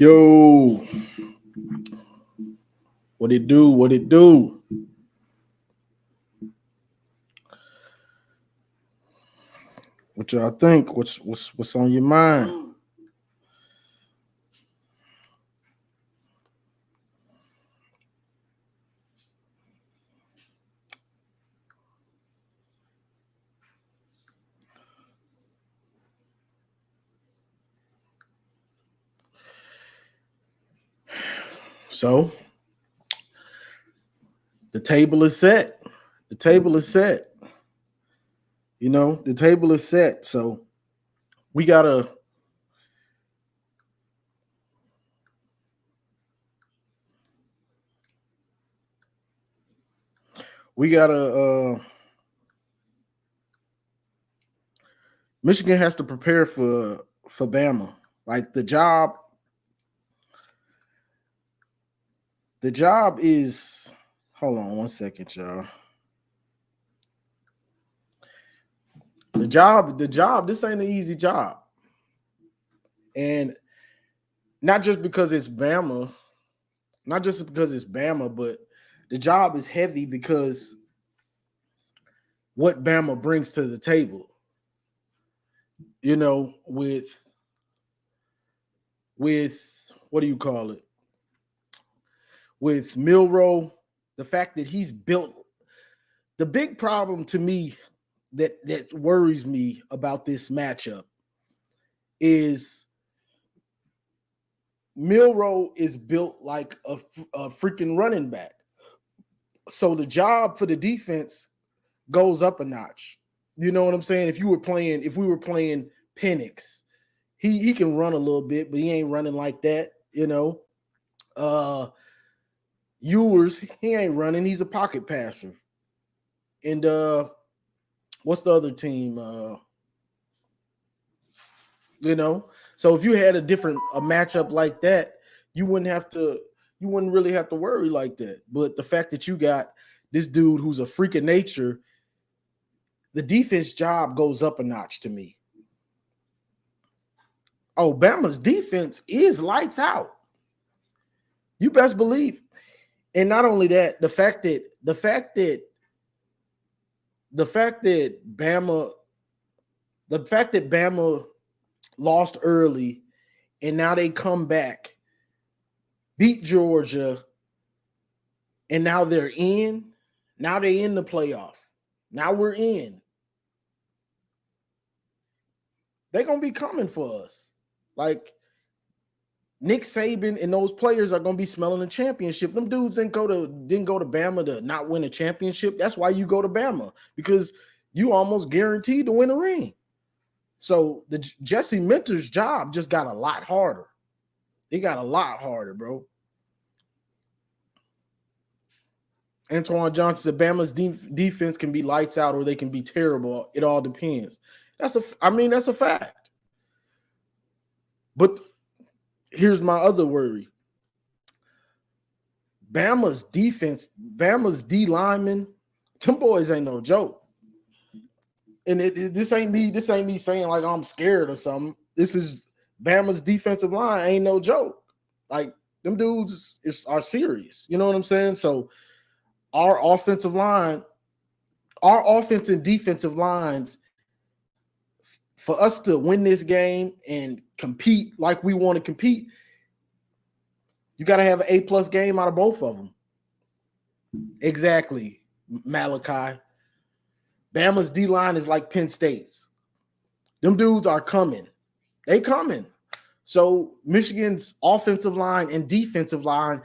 Yo, what it do? What it do? What y'all think? What's on your mind? So the table is set. The table is set. The table is set. So we gotta we gotta Michigan has to prepare for Bama. Like the job is, hold on one second, y'all. The job, this ain't an easy job. And not just because it's Bama, but the job is heavy because what Bama brings to the table. With what do you call it? With Milroe, the fact that he's built, the big problem to me that worries me about this matchup is Milroe is built like a freaking running back. So the job for the defense goes up a notch. You know what I'm saying? If we were playing Penix, he can run a little bit, but he ain't running like that, Ewers, he ain't running, he's a pocket passer. And what's the other team? So if you had a matchup like that, you wouldn't really have to worry like that. But the fact that you got this dude who's a freak of nature, the defense job goes up a notch to me. Oh, Bama's defense is lights out. You best believe. And not only that, the fact that Bama lost early and now they come back, beat Georgia, and now they're in. Now they're in the playoff. Now we're in. They're going to be coming for us. Like, Nick Saban and those players are going to be smelling a championship. Them dudes didn't go to Bama to not win a championship. That's why you go to Bama, because you almost guaranteed to win a ring. So the Jesse Minter's job just got a lot harder. It got a lot harder, bro. Antoine Johnson said Bama's defense can be lights out or they can be terrible. It all depends. That's a fact. But here's my other worry. Bama's defense, Bama's D linemen, them boys ain't no joke. And this ain't me saying like I'm scared or something. This is Bama's defensive line ain't no joke. Like, them dudes are serious. You know what I'm saying? So our offense and defensive lines, for us to win this game and compete like we want to compete, you got to have an A+ game out of both of them. Exactly, Malachi. Bama's D-line is like Penn State's. Them dudes are coming. They coming. So Michigan's offensive line and defensive line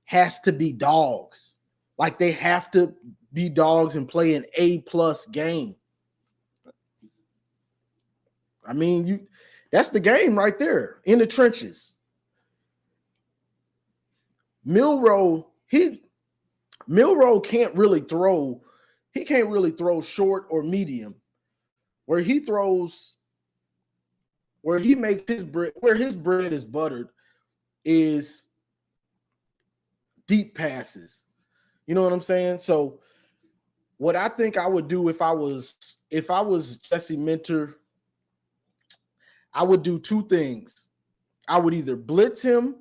has to be dogs. Like, they have to be dogs and play an A+ game. I mean, that's the game right there in the trenches. Milroe can't really throw. He can't really throw short or medium. Where he throws, where he makes his bread, where his bread is buttered, is deep passes. You know what I'm saying? So what I think I would do if I was Jesse Minter, I would do two things. I would either blitz him.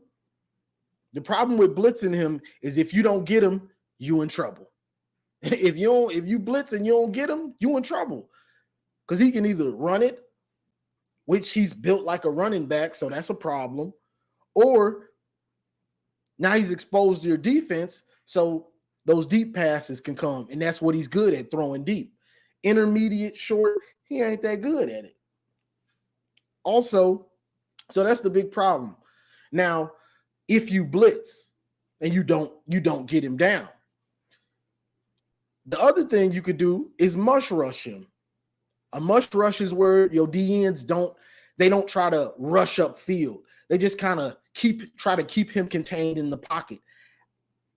The problem with blitzing him is if you don't get him, you in trouble. If you blitz and you don't get him, you in trouble. Because he can either run it, which he's built like a running back, so that's a problem. Or now he's exposed to your defense, so those deep passes can come, and that's what he's good at, throwing deep. Intermediate, short, he ain't that good at it. Also, so that's the big problem. Now, if you blitz and you don't get him down, the other thing you could do is mush rush him. A mush rush is where your DNs don't try to rush up field. They just kind of try to keep him contained in the pocket.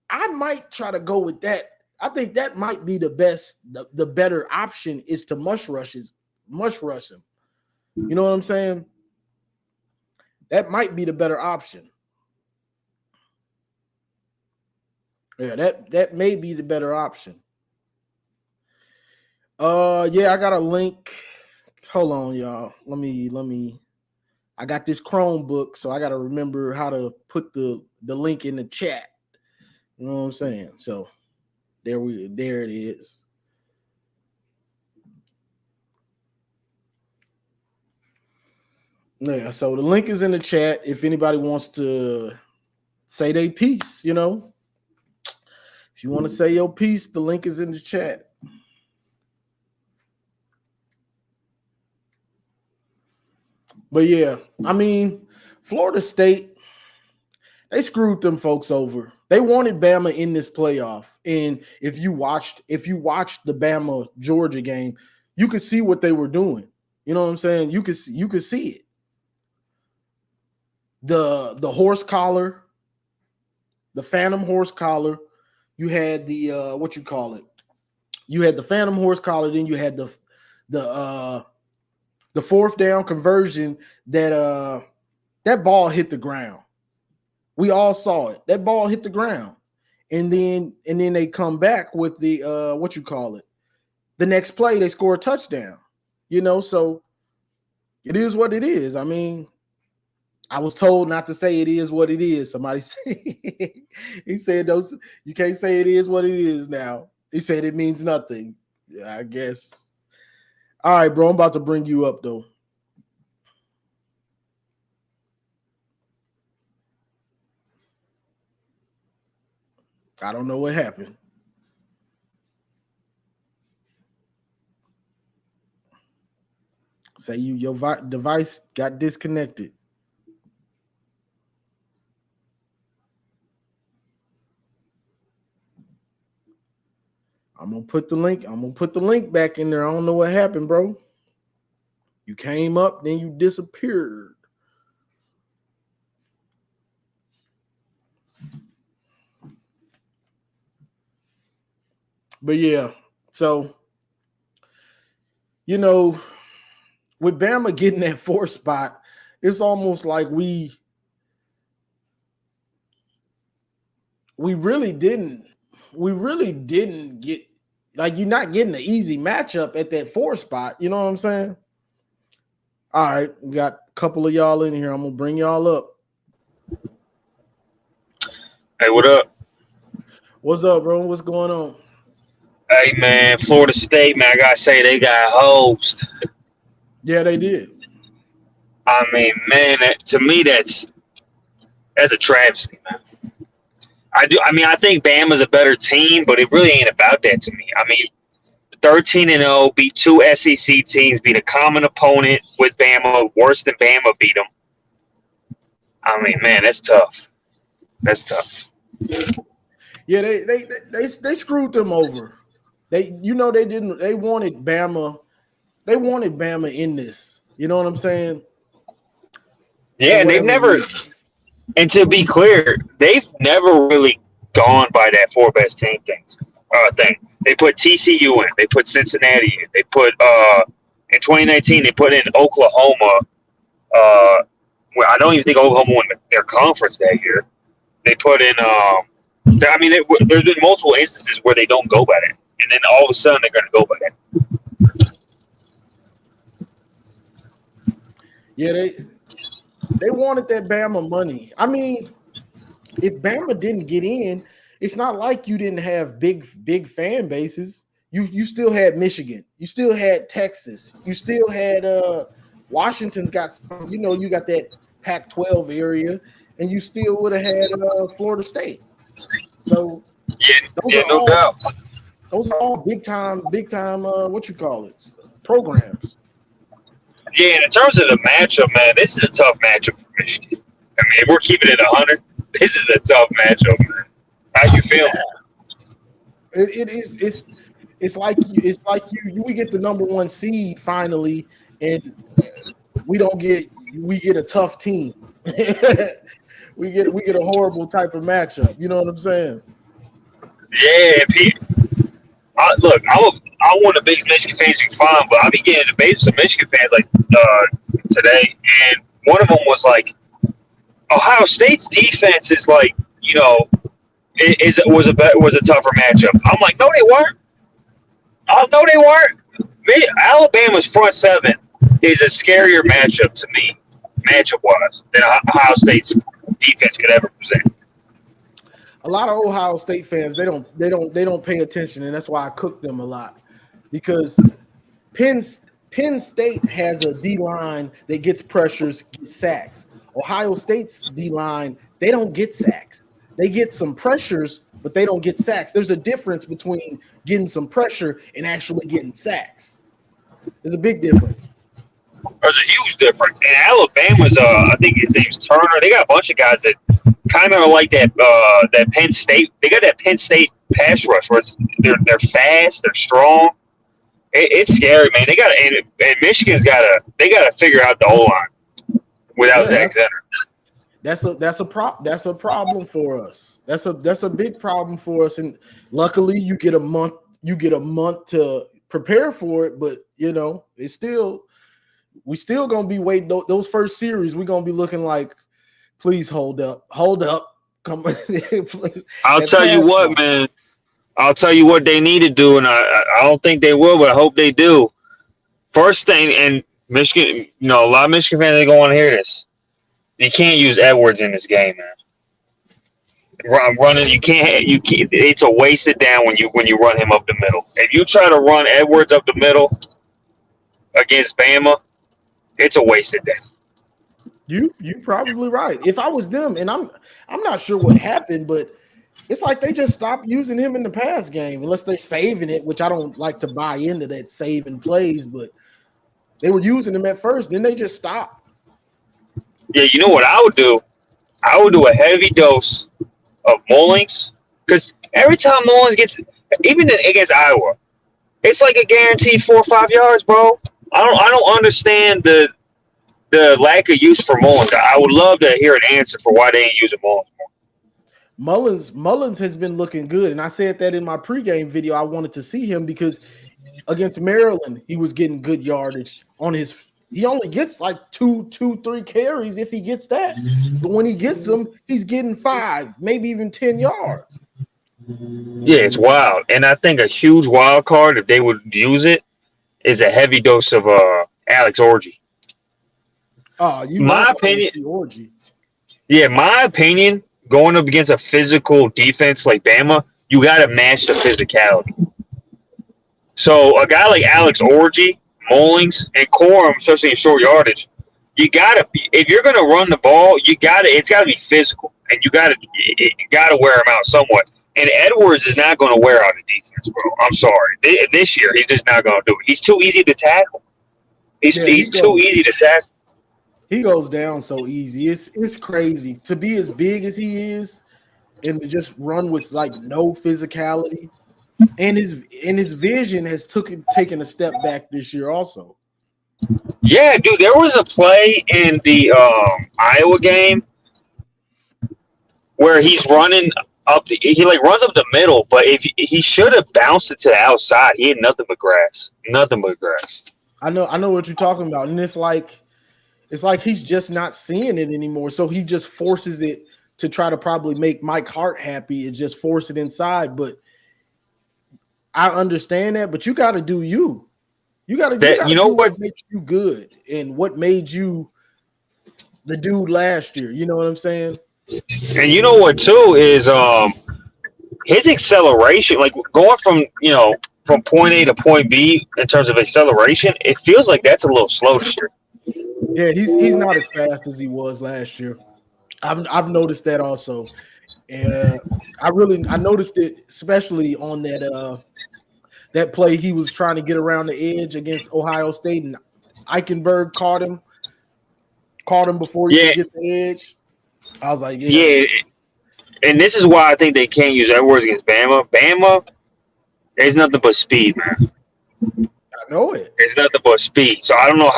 I might try to go with that. I think that might be the best, the better option is to mush rush him. You know what I'm saying? That might be the better option. Yeah, that may be the better option. Yeah, I got a link. Hold on, y'all. Let me. I got this Chromebook, so I got to remember how to put the link in the chat. You know what I'm saying? So there it is. Yeah, so the link is in the chat if anybody wants to say their piece, you know. If you want to say your piece, the link is in the chat. But yeah, I mean, Florida State, they screwed them folks over. They wanted Bama in this playoff. And if you watched the Bama Georgia game, you could see what they were doing. You know what I'm saying? You could see it. The horse collar, the phantom horse collar. You had the what you call it? You had the phantom horse collar, then you had the fourth down conversion that ball hit the ground. We all saw it. That ball hit the ground. And then they come back with the what you call it? The next play, they score a touchdown. You know, so it is what it is. I mean, I was told not to say it is what it is. Somebody said he said those you can't say it is what it is now. He said it means nothing. Yeah, I guess. All right, bro. I'm about to bring you up though. I don't know what happened. Say your device got disconnected. I'm gonna put the link back in there. I don't know what happened, bro. You came up, then you disappeared. But yeah, so you know, with Bama getting that 4th spot, it's almost like we really didn't get, like, you're not getting an easy matchup at that 4th spot. You know what I'm saying? All right, we got a couple of y'all in here. I'm gonna bring y'all up. Hey, what up? What's up, bro? What's going on? Hey, man, Florida State, man, I gotta say they got hosed. Yeah, they did. I mean, man, to me that's a travesty, man. I think Bama's a better team, but it really ain't about that to me. I mean, 13-0, beat 2 SEC teams, beat a common opponent with Bama, worse than Bama beat them. I mean, man, that's tough. That's tough. Yeah, they screwed them over. They wanted Bama. They wanted Bama in this. You know what I'm saying? Yeah, and they've never. And to be clear, they've never really gone by that 4 best team thing. They put TCU in. They put Cincinnati in. They put in 2019 they put in Oklahoma. Where I don't even think Oklahoma won their conference that year. They put in. There's been multiple instances where they don't go by that, and then all of a sudden they're going to go by that. Yeah, They wanted that Bama money. I mean, if Bama didn't get in, it's not like you didn't have big fan bases. You still had Michigan, you still had Texas, you still had Washington's got some, you got that Pac-12 area, and you still would have had Florida State. So no doubt. Those are all big time programs. Yeah, and in terms of the matchup, man, this is a tough matchup for Michigan. I mean, if we're keeping it 100, this is a tough matchup, man. How you feeling? It's like we get the number one seed finally, and we get a tough team. we get a horrible type of matchup. You know what I'm saying? Yeah, Pete. Look, I'm one of the biggest Michigan fans you can find, but I be getting debates with some Michigan fans like today, and one of them was like, Ohio State's defense is like, was a tougher matchup. I'm like, no, they weren't. Oh, no, they weren't. Alabama's front seven is a scarier matchup to me, matchup-wise, than Ohio State's defense could ever present. A lot of Ohio State fans, they don't pay attention, and that's why I cook them a lot, because Penn State has a D-line that gets pressures, gets sacks. Ohio State's D-line, they don't get sacks. They get some pressures, but they don't get sacks. There's a difference between getting some pressure and actually getting sacks. There's a big difference. There's a huge difference. And Alabama's, I think his name's Turner. They got a bunch of guys that kind of are like that Penn State. They got that Penn State pass rush where they're fast, they're strong. It's scary, man. And Michigan's got to figure out the O-line without Zach Zenner. That's a problem for us. That's a big problem for us. And luckily, you get a month to prepare for it. But we still gonna be waiting. Those first series, we're gonna be looking like, please hold up, come. I'll tell you what, man. I'll tell you what they need to do, and I don't think they will, but I hope they do. First thing, and Michigan, a lot of Michigan fans are gonna want to hear this. You can't use Edwards in this game, man. Running, you can't. It's a wasted down when you run him up the middle. If you try to run Edwards up the middle against Bama, it's a wasted down. You probably right. If I was them, and I'm not sure what happened, but it's like they just stopped using him in the pass game unless they're saving it, which I don't like to buy into that saving plays, but they were using him at first, then they just stopped. Yeah, you know what I would do? I would do a heavy dose of Mullings, because every time Mullings gets, even against Iowa, it's like a guaranteed 4 or 5 yards, bro. I don't understand the lack of use for Mullings. I would love to hear an answer for why they ain't using Mullings more. Mullins has been looking good, and I said that in my pregame video. I wanted to see him because against Maryland, he was getting good yardage on his. He only gets like 3 carries if he gets that. But when he gets them, he's getting 5, maybe even 10 yards. Yeah, it's wild. And I think a huge wild card, if they would use it, is a heavy dose of Alex Orji. My opinion, Orji. Yeah, my opinion, going up against a physical defense like Bama, you got to match the physicality. So a guy like Alex Orji, Mullings, and Corum, especially in short yardage, you gotta be, if you're gonna run the ball, it's gotta be physical, and you gotta wear him out somewhat. And Edwards is not gonna wear out a defense, bro. I'm sorry. This year, he's just not gonna do it. He's too easy to tackle. He's too easy to tackle. He goes down so easy. It's crazy to be as big as he is, and to just run with like no physicality. And his vision has taken a step back this year also. Yeah, dude, there was a play in the Iowa game where he's running up. He runs up the middle, but if he should have bounced it to the outside, he had nothing but grass. Nothing but grass. I know what you're talking about, and it's like he's just not seeing it anymore. So he just forces it to try to probably make Mike Hart happy and just force it inside, but. I understand that, but you got to do you. You got to do what makes you good and what made you the dude last year. You know what I'm saying? And you know what too is his acceleration, like going from point A to point B in terms of acceleration, it feels like that's a little slow this year. Yeah, he's not as fast as he was last year. I've noticed that also, and I noticed it especially on that play he was trying to get around the edge against Ohio State, and Eichenberg caught him before he Yeah, could get the edge. I was like, yeah, yeah, and this is why I think they can't use Edwards against Bama. Bama, there's nothing but speed, man. I know it. There's nothing but speed. So I don't know.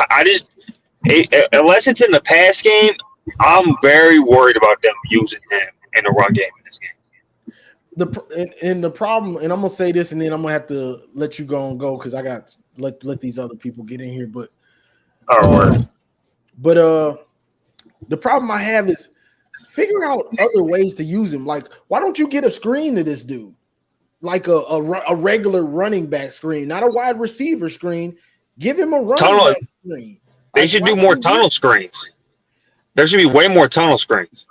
Unless it's in the pass game, I'm very worried about them using him in the run game in this game. The problem, and I'm gonna say this, and then I'm gonna have to let you go because I got let these other people get in here. But the problem I have is figure out other ways to use him. Like, why don't you get a screen to this dude, like a regular running back screen, not a wide receiver screen? Give him a running back screen. They should do more tunnel screens. There should be way more tunnel screens.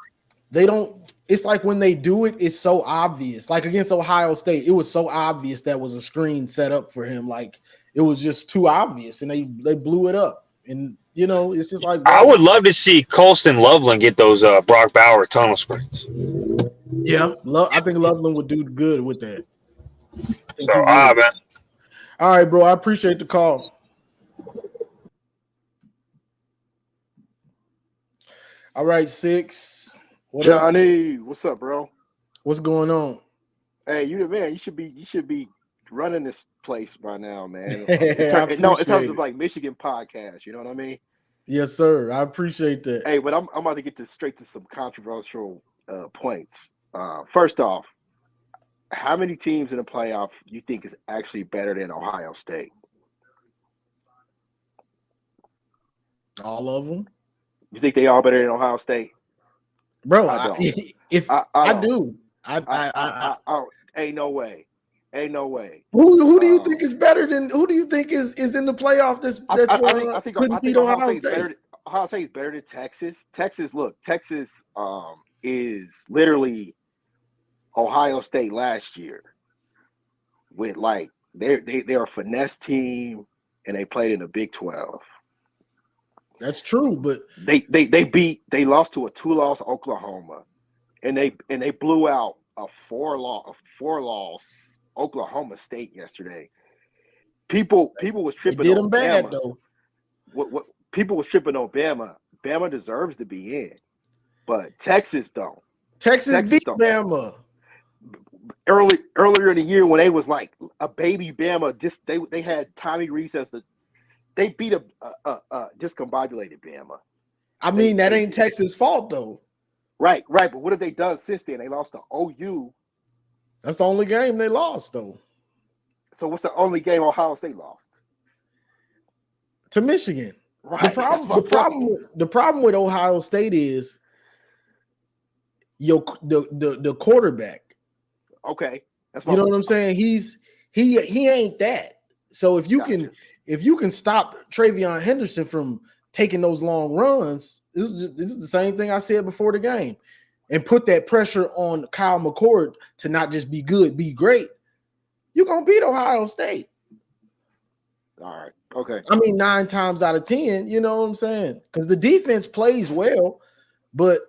They don't. It's like when they do it, it's so obvious. Like against Ohio State, it was so obvious that was a screen set up for him. Like it was just too obvious, and they blew it up. And it's just like I would love to see Colston Loveland get those Brock Bauer tunnel screens. Yeah, I think Loveland would do good with that. So, man. All right, bro. I appreciate the call. All right, 6. Johnny, what's up, bro? What's going on? Hey, you the man. You should be running this place by now, man. In terms of like Michigan podcast, you know what I mean? Yes, sir. I appreciate that. Hey, but I'm about to get straight to some controversial points. First off, how many teams in the playoff you think is actually better than Ohio State? All of them. You think they all better than Ohio State? Bro, I don't. I do. Ain't no way. Ain't no way. Who do you think is better than? Who do you think is in the playoff? I think Ohio State is better than Texas. Texas is literally Ohio State last year. With like they're a finesse team and they played in the Big 12. That's true, but they lost to a 2-loss Oklahoma, and they blew out a 4-loss Oklahoma State yesterday. People was tripping on Bama. Bad though. What people was tripping on Bama. Bama deserves to be in, but Texas don't. Texas beat Bama earlier in the year when they was like a baby Bama. They had Tommy Rees as they beat a discombobulated Bama. I mean, that ain't Texas' fault, though. Right. But what have they done since then? They lost to OU. That's the only game they lost, though. So what's the only game Ohio State lost? To Michigan. Right. The problem with Ohio State is the quarterback. Okay. That's what I'm saying? He ain't that. So if you can stop Travion Henderson from taking those long runs, this is the same thing I said before the game, and put that pressure on Kyle McCord to not just be good, be great, you're going to beat Ohio State. All right. Okay. I mean, 9 times out of 10, you know what I'm saying? Because the defense plays well, but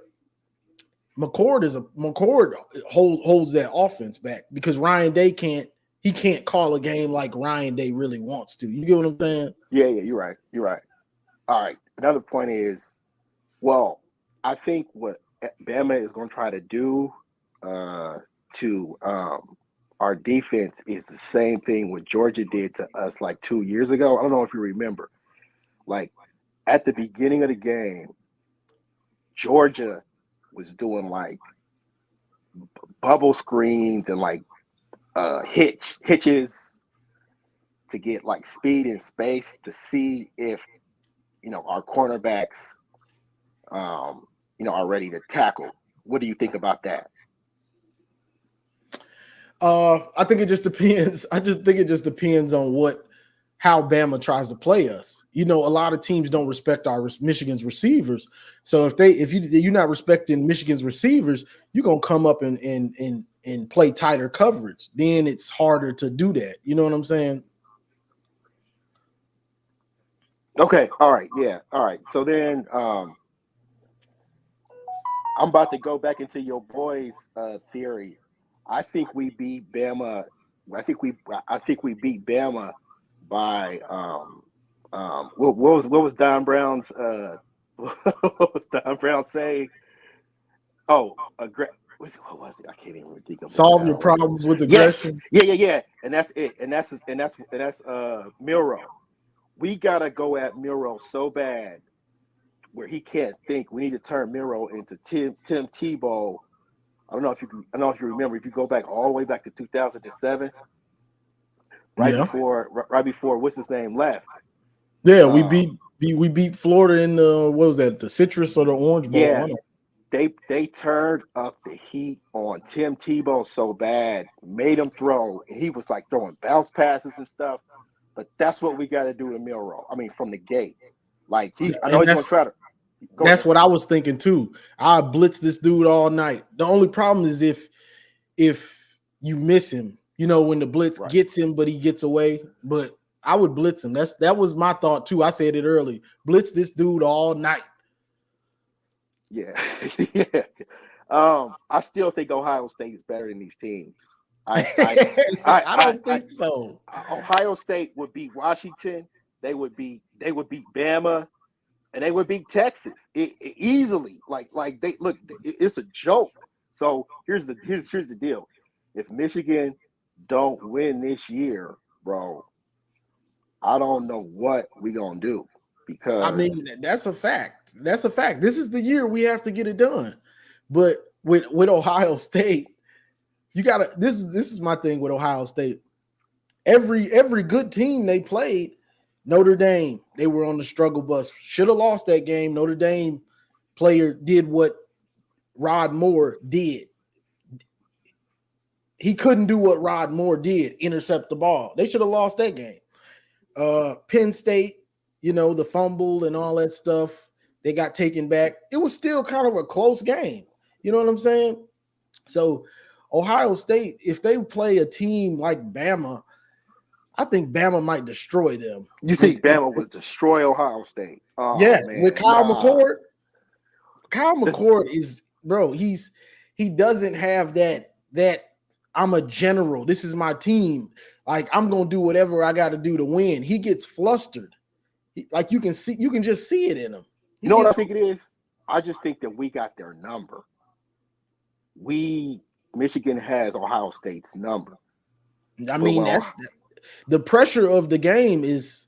McCord holds that offense back because Ryan Day can't call a game like Ryan Day really wants to. You get what I'm saying? Yeah, you're right. All right. Another point is, well, I think what Bama is going to try to do to our defense is the same thing what Georgia did to us like 2 years ago. I don't know if you remember. Like at the beginning of the game, Georgia was doing like bubble screens and like hitches to get like speed and space to see if our cornerbacks are ready to tackle. What do you think about that? I think it just depends. I just think it just depends on what how Bama tries to play us. You know, a lot of teams don't respect our Michigan's receivers. So if you're not respecting Michigan's receivers, you're gonna come up and play tighter coverage. Then it's harder to do that. You know what I'm saying? Okay. All right. Yeah. All right. So then I'm about to go back into your boys' theory. I think we beat Bama. I think we beat Bama by what was Don Brown's what was Don Brown saying? Oh, what was it? I can't even think of it. Solve your problems with aggression. Yes. Yeah. And that's it. And that's Milroe. We gotta go at Milroe so bad where he can't think. We need to turn Milroe into Tim Tebow. I don't know if you remember. If you go back all the way back to 2007, right before what's his name left. Yeah, we beat Florida in the what was that? The Citrus or the Orange Bowl? Yeah, they turned up the heat on Tim Tebow so bad, made him throw. And he was like throwing bounce passes and stuff. But that's what we got to do to Milroe. I mean, from the gate, like I know he's going to try to. That's what I was thinking too. I blitz this dude all night. The only problem is if you miss him, you know, when the blitz gets him, but he gets away. But I would blitz him. That was my thought too. I said it early. Blitz this dude all night. Yeah, yeah. I still think Ohio State is better than these teams. I don't think so. Ohio State would beat Washington. They would beat Bama, and they would beat Texas easily. Like they look, it's a joke. So here's the deal: if Michigan don't win this year, bro, I don't know what we gonna do. Because I mean, that's a fact. That's a fact. This is the year we have to get it done. But with Ohio State. You gotta. This is my thing with Ohio State. Every good team they played, Notre Dame, they were on the struggle bus. Should have lost that game. Notre Dame player did what Rod Moore did. He couldn't do what Rod Moore did, intercept the ball. They should have lost that game. Penn State, you know, the fumble and all that stuff, they got taken back. It was still kind of a close game. You know what I'm saying? So Ohio State, if they play a team like Bama, I think Bama might destroy them. You think Bama would destroy Ohio State? Oh, yeah, man. with Kyle McCord. Kyle McCord is, bro, he doesn't have that I'm a general. This is my team. Like, I'm going to do whatever I got to do to win. He gets flustered. Like, you can just see it in him. You know what I think it is? I just think that we got their number. Michigan has Ohio State's number. I mean, that's the pressure of the game is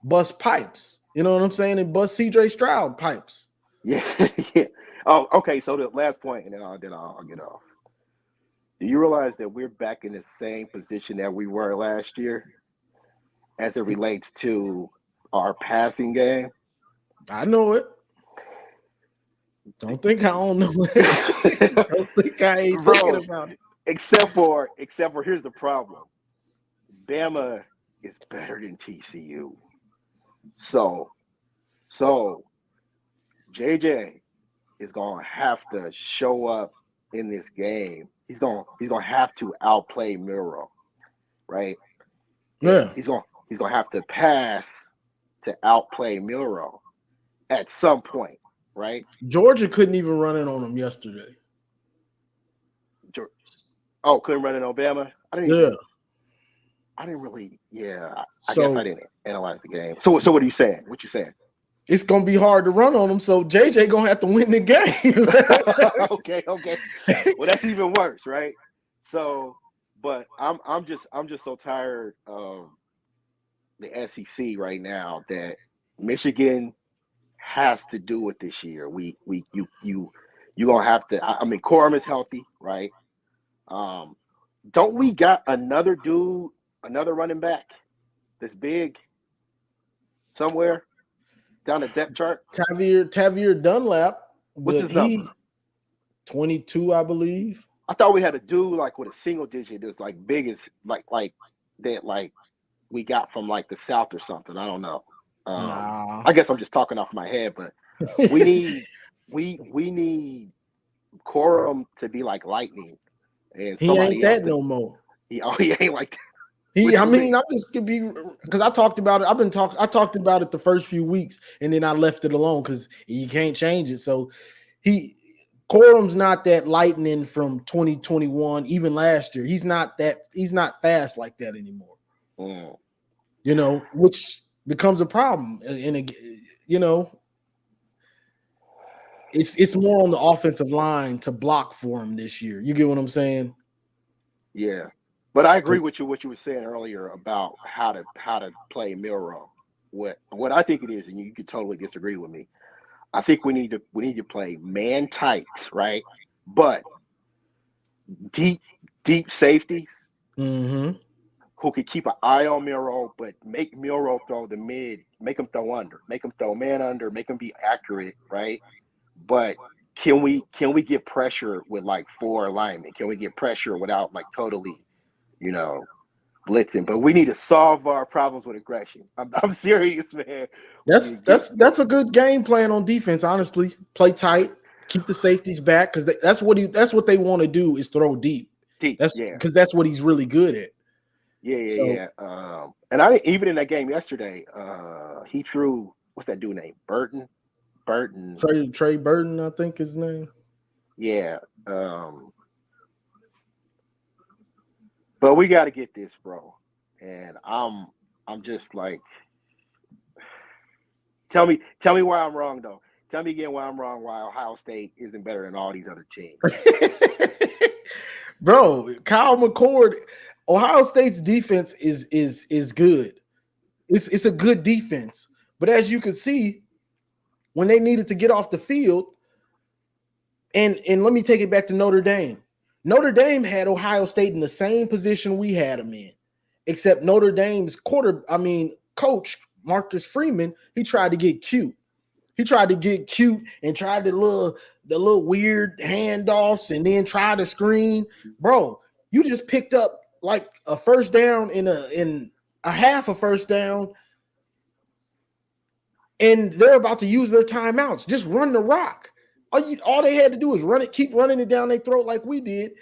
bust pipes. You know what I'm saying? And bust CJ Stroud pipes. Yeah. Oh, okay. So the last point, and then I'll get off. Do you realize that we're back in the same position that we were last year as it relates to our passing game? I know it. Don't think I don't know it. Don't think I ain't thinking about it. Except for here's the problem. Bama is better than TCU. So JJ is gonna have to show up in this game. He's gonna have to outplay Milroe, right? Yeah. He's gonna have to pass to outplay Milroe at some point. Right? Georgia couldn't even run it on them yesterday. Couldn't run it on Bama? I didn't really. I guess I didn't analyze the game. So what are you saying? What you saying? It's gonna be hard to run on them, so JJ gonna have to win the game. Okay. Well, that's even worse, right? So, but I'm just so tired of the SEC right now that Michigan has to do it this year. You gonna have to. I mean, Corum is healthy, right? Don't we got another running back that's big somewhere down the depth chart? Tavier Dunlap. What's his number? 22, I believe. I thought we had a dude like with a single digit that's like big as like that, like we got from like the South or something. I don't know. Nah. I guess I'm just talking off my head, but we need Corum to be like lightning, and He somebody ain't else that no more. he ain't like that. I'm just gonna be because I talked about it. I talked about it the first few weeks, and then I left it alone because you can't change it. So Corum's not that lightning from 2021, even last year. He's not fast like that anymore. You know, which becomes a problem. And you know, it's more on the offensive line to block for him this year. You get what I'm saying? Yeah. But I agree with what you were saying earlier about how to play Milroe. What I think it is, and you could totally disagree with me. I think we need to play man tight, right? But deep safeties Mm-hmm. who could keep an eye on Milroe, but make Milroe throw the mid, make him throw under, make him throw man under, make him be accurate, right? But can we get pressure with like 4 linemen? Can we get pressure without like totally, blitzing? But we need to solve our problems with aggression. I'm serious, man. That's a good game plan on defense. Honestly, play tight, keep the safeties back because that's what they want to do is throw deep. Because that's what he's really good at. Yeah. And I even in that game yesterday, he threw what's that dude name? Burton. Trey Burton, I think his name. Yeah. But we got to get this, bro. And I'm just like, tell me why I'm wrong though. Tell me again why I'm wrong. Why Ohio State isn't better than all these other teams, bro? Kyle McCord, Ohio State's defense is good. It's a good defense, but as you can see, when they needed to get off the field, and let me take it back to Notre Dame. Notre Dame had Ohio State in the same position we had them in, except Notre Dame's coach Marcus Freeman, he tried to get cute. He tried to get cute and tried the little weird handoffs and then try to screen. Bro, you just picked up like a first down in a half a first down, and they're about to use their timeouts. Just run the rock. All they had to do is run it, keep running it down their throat like we did,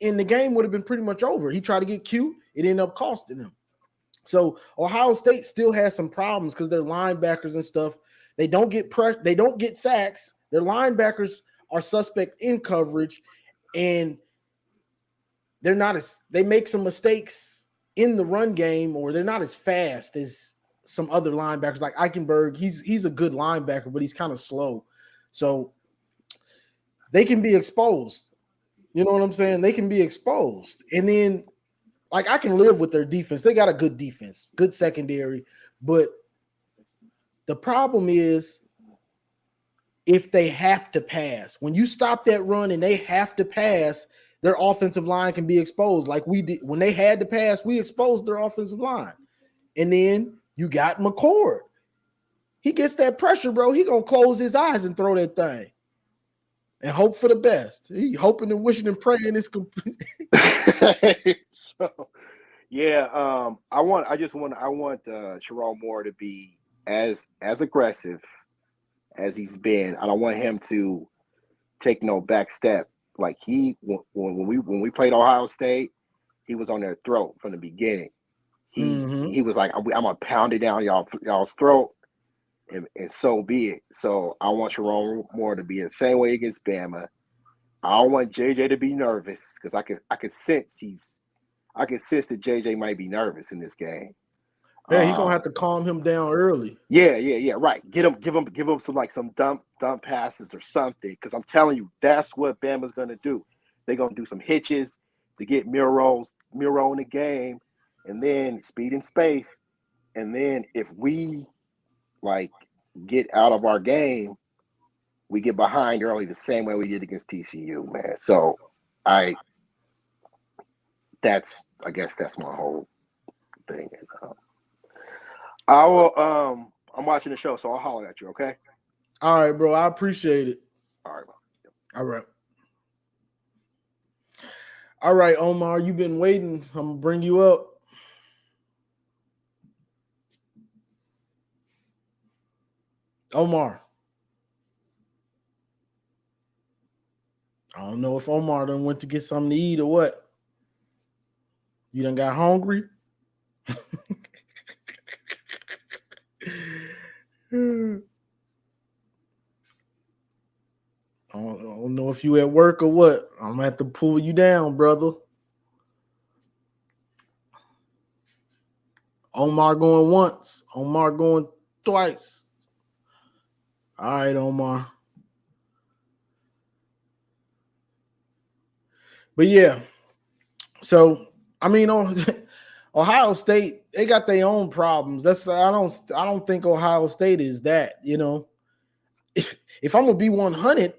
and the game would have been pretty much over. He tried to get cute. It ended up costing him. So Ohio State still has some problems because their linebackers and stuff, they don't get they don't get sacks. Their linebackers are suspect in coverage, and they make some mistakes in the run game, or they're not as fast as some other linebackers like Eichenberg. He's a good linebacker, but he's kind of slow. So they can be exposed. You know what I'm saying? They can be exposed. And then, like, I can live with their defense. They got a good defense, good secondary. But the problem is if they have to pass. When you stop that run and they have to pass, their offensive line can be exposed. Like we did when they had to pass, we exposed their offensive line. And then you got McCord. He gets that pressure, bro. He gonna close his eyes and throw that thing and hope for the best. He hoping and wishing and praying it's complete. So, yeah, I want Sherrone Moore to be as aggressive as he's been. I don't want him to take no back step. Like when we played Ohio State, he was on their throat from the beginning. He was like, I'm gonna pound it down y'all's throat, and so be it. So I want Sherrone Moore to be the same way against Bama. I don't want JJ to be nervous because I could sense that JJ might be nervous in this game. Yeah, he's gonna have to calm him down early. Yeah, right. Give him some dump passes or something. Because I'm telling you, that's what Bama's gonna do. They're gonna do some hitches to get Milroe in the game, and then speed and space. And then if we like get out of our game, we get behind early the same way we did against TCU, man. So I guess that's my whole thing. I will. I'm watching the show, so I'll holler at you. Okay. All right, bro. I appreciate it. All right. All right. All right, Omar. You've been waiting. I'm gonna bring you up. Omar. I don't know if Omar done went to get something to eat or what. You done got hungry? I don't know if you at work or what. I'm gonna have to pull you down, brother. Omar going once. Omar going twice. All right, Omar. But yeah, so I mean, Ohio State, they got their own problems. I don't think Ohio State is that. You know, if I'm gonna be 100,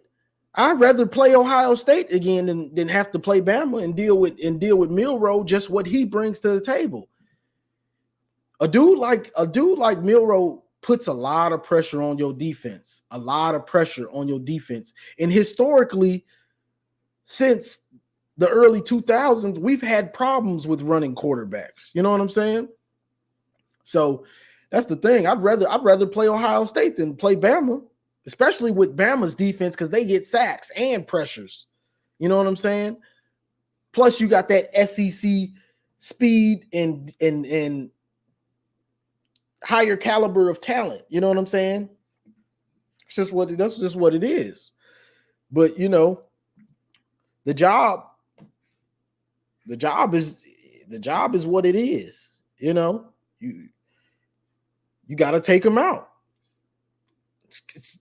I'd rather play Ohio State again than have to play Bama and deal with Milroe, just what he brings to the table. A dude like Milroe puts a lot of pressure on your defense. And historically, since the early 2000s, we've had problems with running quarterbacks. You know what I'm saying? So that's the thing. I'd rather play Ohio State than play Bama, especially with Bama's defense, because they get sacks and pressures. You know what I'm saying? Plus, you got that SEC speed and higher caliber of talent. You know what I'm saying? That's just what it is. But you know, the job is what it is. You know, you got to take them out.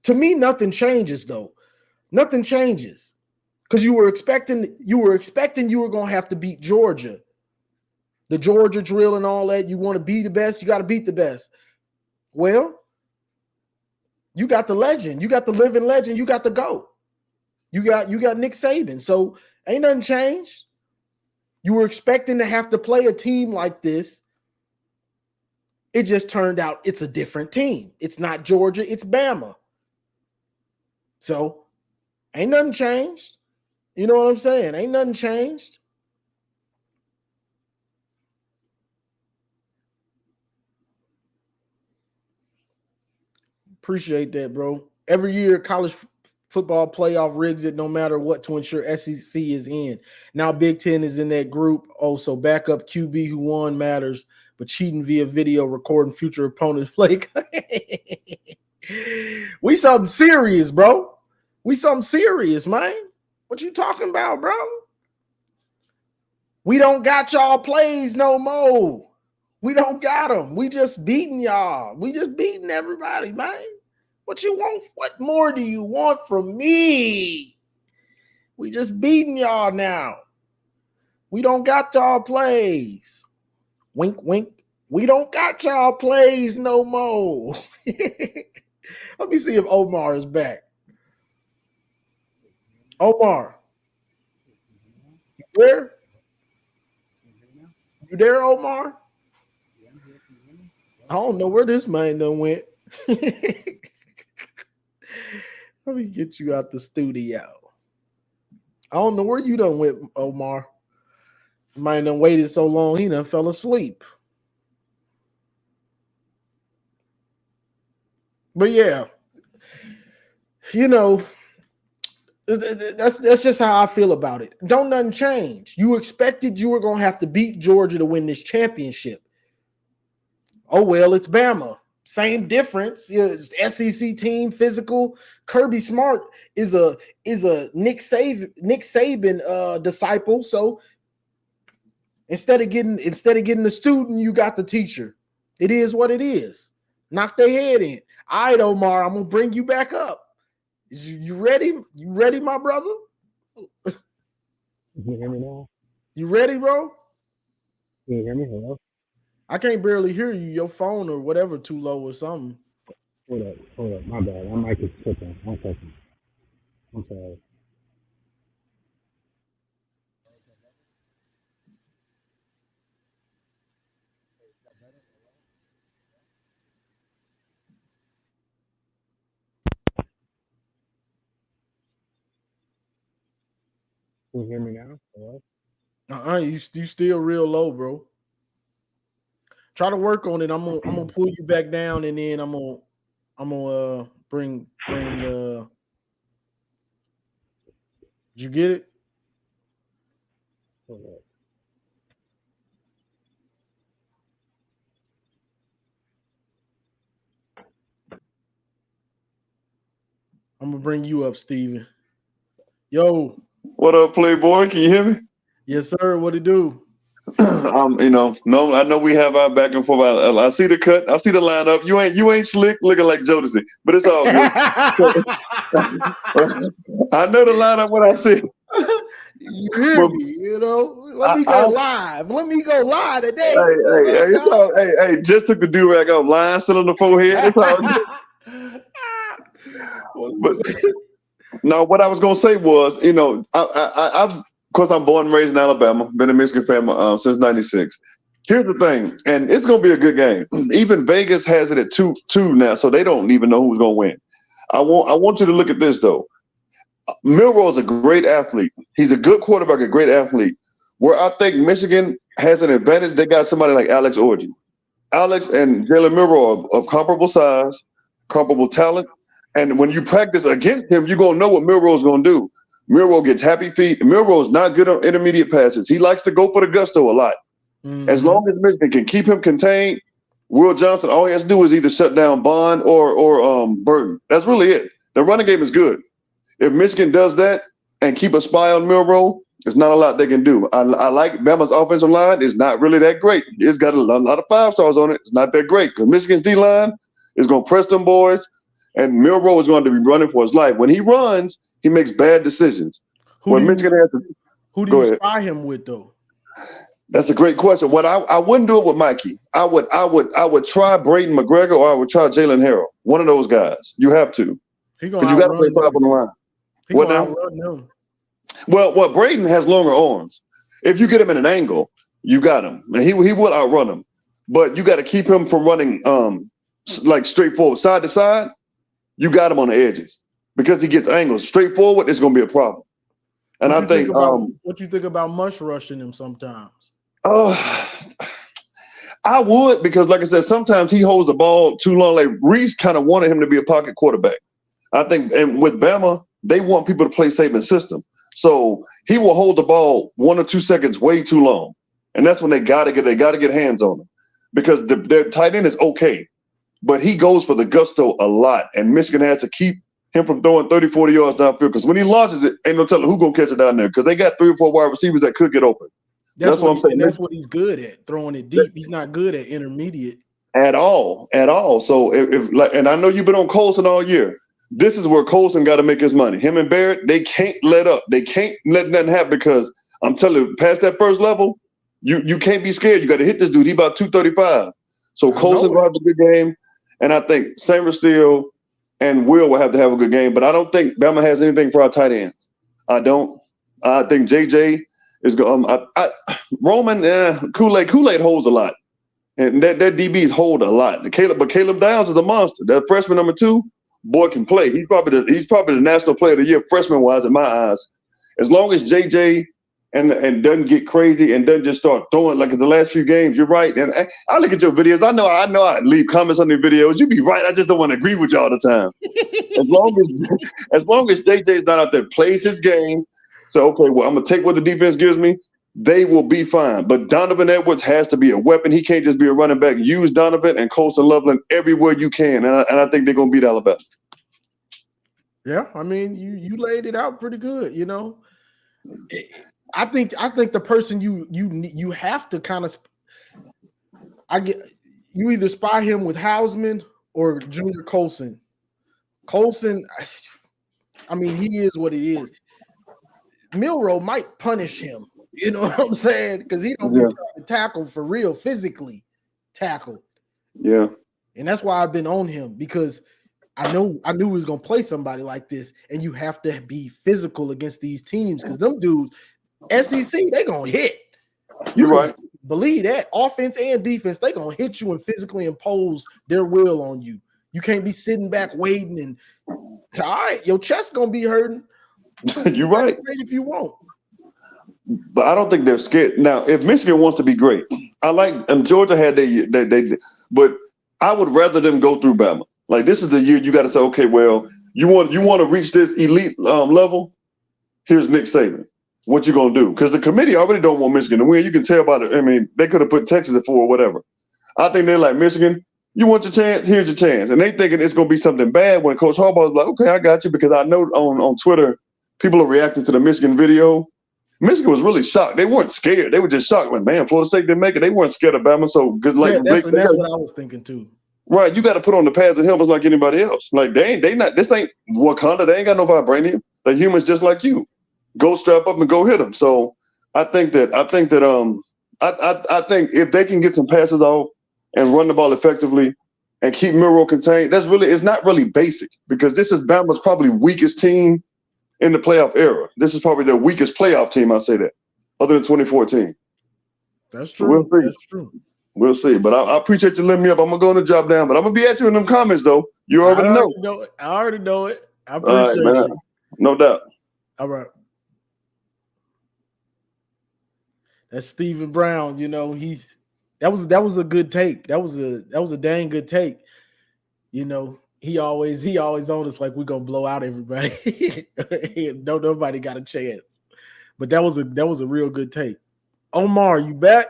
To me, nothing changes though. Nothing changes because you were expecting you were going to have to beat Georgia. The Georgia drill and all that. You want to be the best, you got to beat the best. Well, you got the legend, you got the living legend, you got the GOAT. You got Nick Saban. So ain't nothing changed. You were expecting to have to play a team like this. It just turned out it's a different team. It's not Georgia, it's Bama. So ain't nothing changed. You know what I'm saying? Ain't nothing changed. Appreciate that, bro. Every year, college football playoff rigs it no matter what to ensure SEC is in. Now Big Ten is in that group. Also, backup QB who won matters, but cheating via video recording future opponents play. We something serious, bro. We something serious, man. What you talking about, bro? We don't got y'all plays no more. We don't got them. We just beating y'all. We just beating everybody, man. What you want? What more do you want from me? We just beating y'all now. We don't got y'all plays. Wink, wink. We don't got y'all plays no more. Let me see if Omar is back. Omar, you there? You there, Omar? I don't know where this man done went. Let me get you out the studio. I don't know where you done went, Omar. Man done waited so long, he done fell asleep. But yeah, you know, that's just how I feel about it. Don't nothing change. You expected you were going to have to beat Georgia to win this championship. Oh, well, it's Bama. Same difference. It's SEC team, physical. Kirby Smart is a Nick Saban disciple. So instead of getting the student, you got the teacher. It is what it is. Knock their head in. All right, Omar, I'm gonna bring you back up. You ready? You ready, my brother? Can you hear me now? You ready, bro? Can you hear me? Hello? I can't barely hear you. Your phone or whatever too low or something. Hold up. My bad. My mic is tripping. 1 second. I'm sorry. Can you hear me now? Hello? You still real low, bro. Try to work on it. I'm gonna pull you back down, and then I'm gonna bring. Did you get it? I'm gonna bring you up, Steven. Yo. What up, Playboy? Can you hear me? Yes, sir. What it do? No, I know we have our back and forth. I see the cut. I see the lineup. You ain't slick, looking like Jodeci, but it's all good. I know the lineup when I see it. You hear me? You know, let me go live. Let me go live today. Hey, just took the do-rag off. Line still on the forehead. It's all good. But no, what I was gonna say was, I've of course, I'm born and raised in Alabama. Been a Michigan fan since '96. Here's the thing, and it's going to be a good game. Even Vegas has it at 2-2 now, so they don't even know who's going to win. I want you to look at this though. Milroe is a great athlete. He's a good quarterback, a great athlete. Where I think Michigan has an advantage, they got somebody like Alex Orji. Alex and Jalen Milroe are of comparable size, comparable talent, and when you practice against him, you're going to know what Milroe is going to do. Milroe gets happy feet. Milroe is not good on intermediate passes. He likes to go for the gusto a lot. Mm-hmm. As long as Michigan can keep him contained, Will Johnson, all he has to do is either shut down Bond or Burton. That's really it. The running game is good. If Michigan does that and keep a spy on Milroe, there's not a lot they can do. I like Bama's offensive line. It's not really that great. It's got a lot of 5-stars on it. It's not that great because Michigan's D-line is going to press them boys, and Milroe is going to be running for his life. When he runs, he makes bad decisions. Who do you spy him with, though? That's a great question. What I wouldn't do it with Mikey. I would try Braden McGregor or I would try Jalen Harrell. One of those guys. You have to. Because you got to play top on the line. What now? Well, Braden has longer arms. If you get him in an angle, you got him. And he will outrun him. But you got to keep him from running like straightforward side to side. You got him on the edges. Because he gets angles straightforward, it's going to be a problem. And I think what you think about mush rushing him sometimes? I would, because like I said, sometimes he holds the ball too long. Like Reese kind of wanted him to be a pocket quarterback. I think, and with Bama, they want people to play Saban's system. So he will hold the ball 1 or 2 seconds way too long. And that's when they gotta get hands on him. Because their tight end is okay. But he goes for the gusto a lot. And Michigan has to keep him from throwing 30, 40 yards downfield, because when he launches it, ain't no telling who's going to catch it down there, because they got 3 or 4 wide receivers that could get open. That's what I'm saying. That's what he's good at, throwing it deep. He's not good at intermediate. At all. So, and I know you've been on Colson all year. This is where Colson got to make his money. Him and Barrett, they can't let up. They can't let nothing happen, because I'm telling you, past that first level, you can't be scared. You got to hit this dude. He's about 235. So Colson will have a good game, and I think Sam Steele and Will have to have a good game, but I don't think Bama has anything for our tight ends. I don't. I think JJ is going. Roman Kool-Aid holds a lot, and that DBs hold a lot. But Caleb Downs is a monster. That freshman number 2, boy, can play. He's probably the national player of the year freshman wise in my eyes. As long as JJ and doesn't get crazy and doesn't just start throwing like in the last few games, you're right. And I look at your videos. I know I leave comments on your videos. You be right. I just don't want to agree with you all the time. as long as JJ's not out there, plays his game. So okay, well, I'm gonna take what the defense gives me. They will be fine. But Donovan Edwards has to be a weapon. He can't just be a running back. Use Donovan and Colson Loveland everywhere you can, and I think they're gonna beat Alabama. Yeah, I mean, you laid it out pretty good. You know, I think the person you have to kind of you either spy him with Hausman or Junior Colson. Colson, I mean, he is what he is. Milroe might punish him. You know what I'm saying? Because he don't be trying to tackle for real, physically tackle. Yeah. And that's why I've been on him, because I knew he was gonna play somebody like this, and you have to be physical against these teams, because them dudes, SEC, they gonna hit. You're right. Believe that. Offense and defense, they gonna hit you and physically impose their will on you. You can't be sitting back waiting and all right, your chest gonna be hurting. You're right. If you won't. But I don't think they're scared. Now, if Michigan wants to be great, and Georgia had they but I would rather them go through Bama. Like this is the year you got to say, okay, well, you want to reach this elite level. Here's Nick Saban. What you gonna do? Because the committee already don't want Michigan to win. You can tell by it. I mean, they could have put Texas at 4 or whatever. I think they're like, Michigan, you want your chance? Here's your chance. And they thinking it's gonna be something bad when Coach Harbaugh's like, okay, I got you, because I know on Twitter people are reacting to the Michigan video. Michigan was really shocked. They weren't scared. They were just shocked. Like, man, Florida State didn't make it. They weren't scared of Bama. So good. Like, yeah, that's what I was thinking too. Right, you got to put on the pads and helmets like anybody else. Like they not. This ain't Wakanda. They ain't got no vibranium. They're humans just like you. Go strap up and go hit them. So I think if they can get some passes off and run the ball effectively and keep Milroe contained, it's not really basic, because this is Bama's probably weakest team in the playoff era. This is probably their weakest playoff team. I'll say that, other than 2014. That's true. We'll see. That's true. We'll see. But I appreciate you letting me up. I'm gonna go on the job down, but I'm gonna be at you in them comments though. You already know. I already know it. I appreciate you. No doubt. All right. That's Stephen Brown. You know, that was a good take. That was a dang good take. You know, he always on us like we're gonna blow out everybody. Nobody got a chance. But that was a real good take. Omar, you back?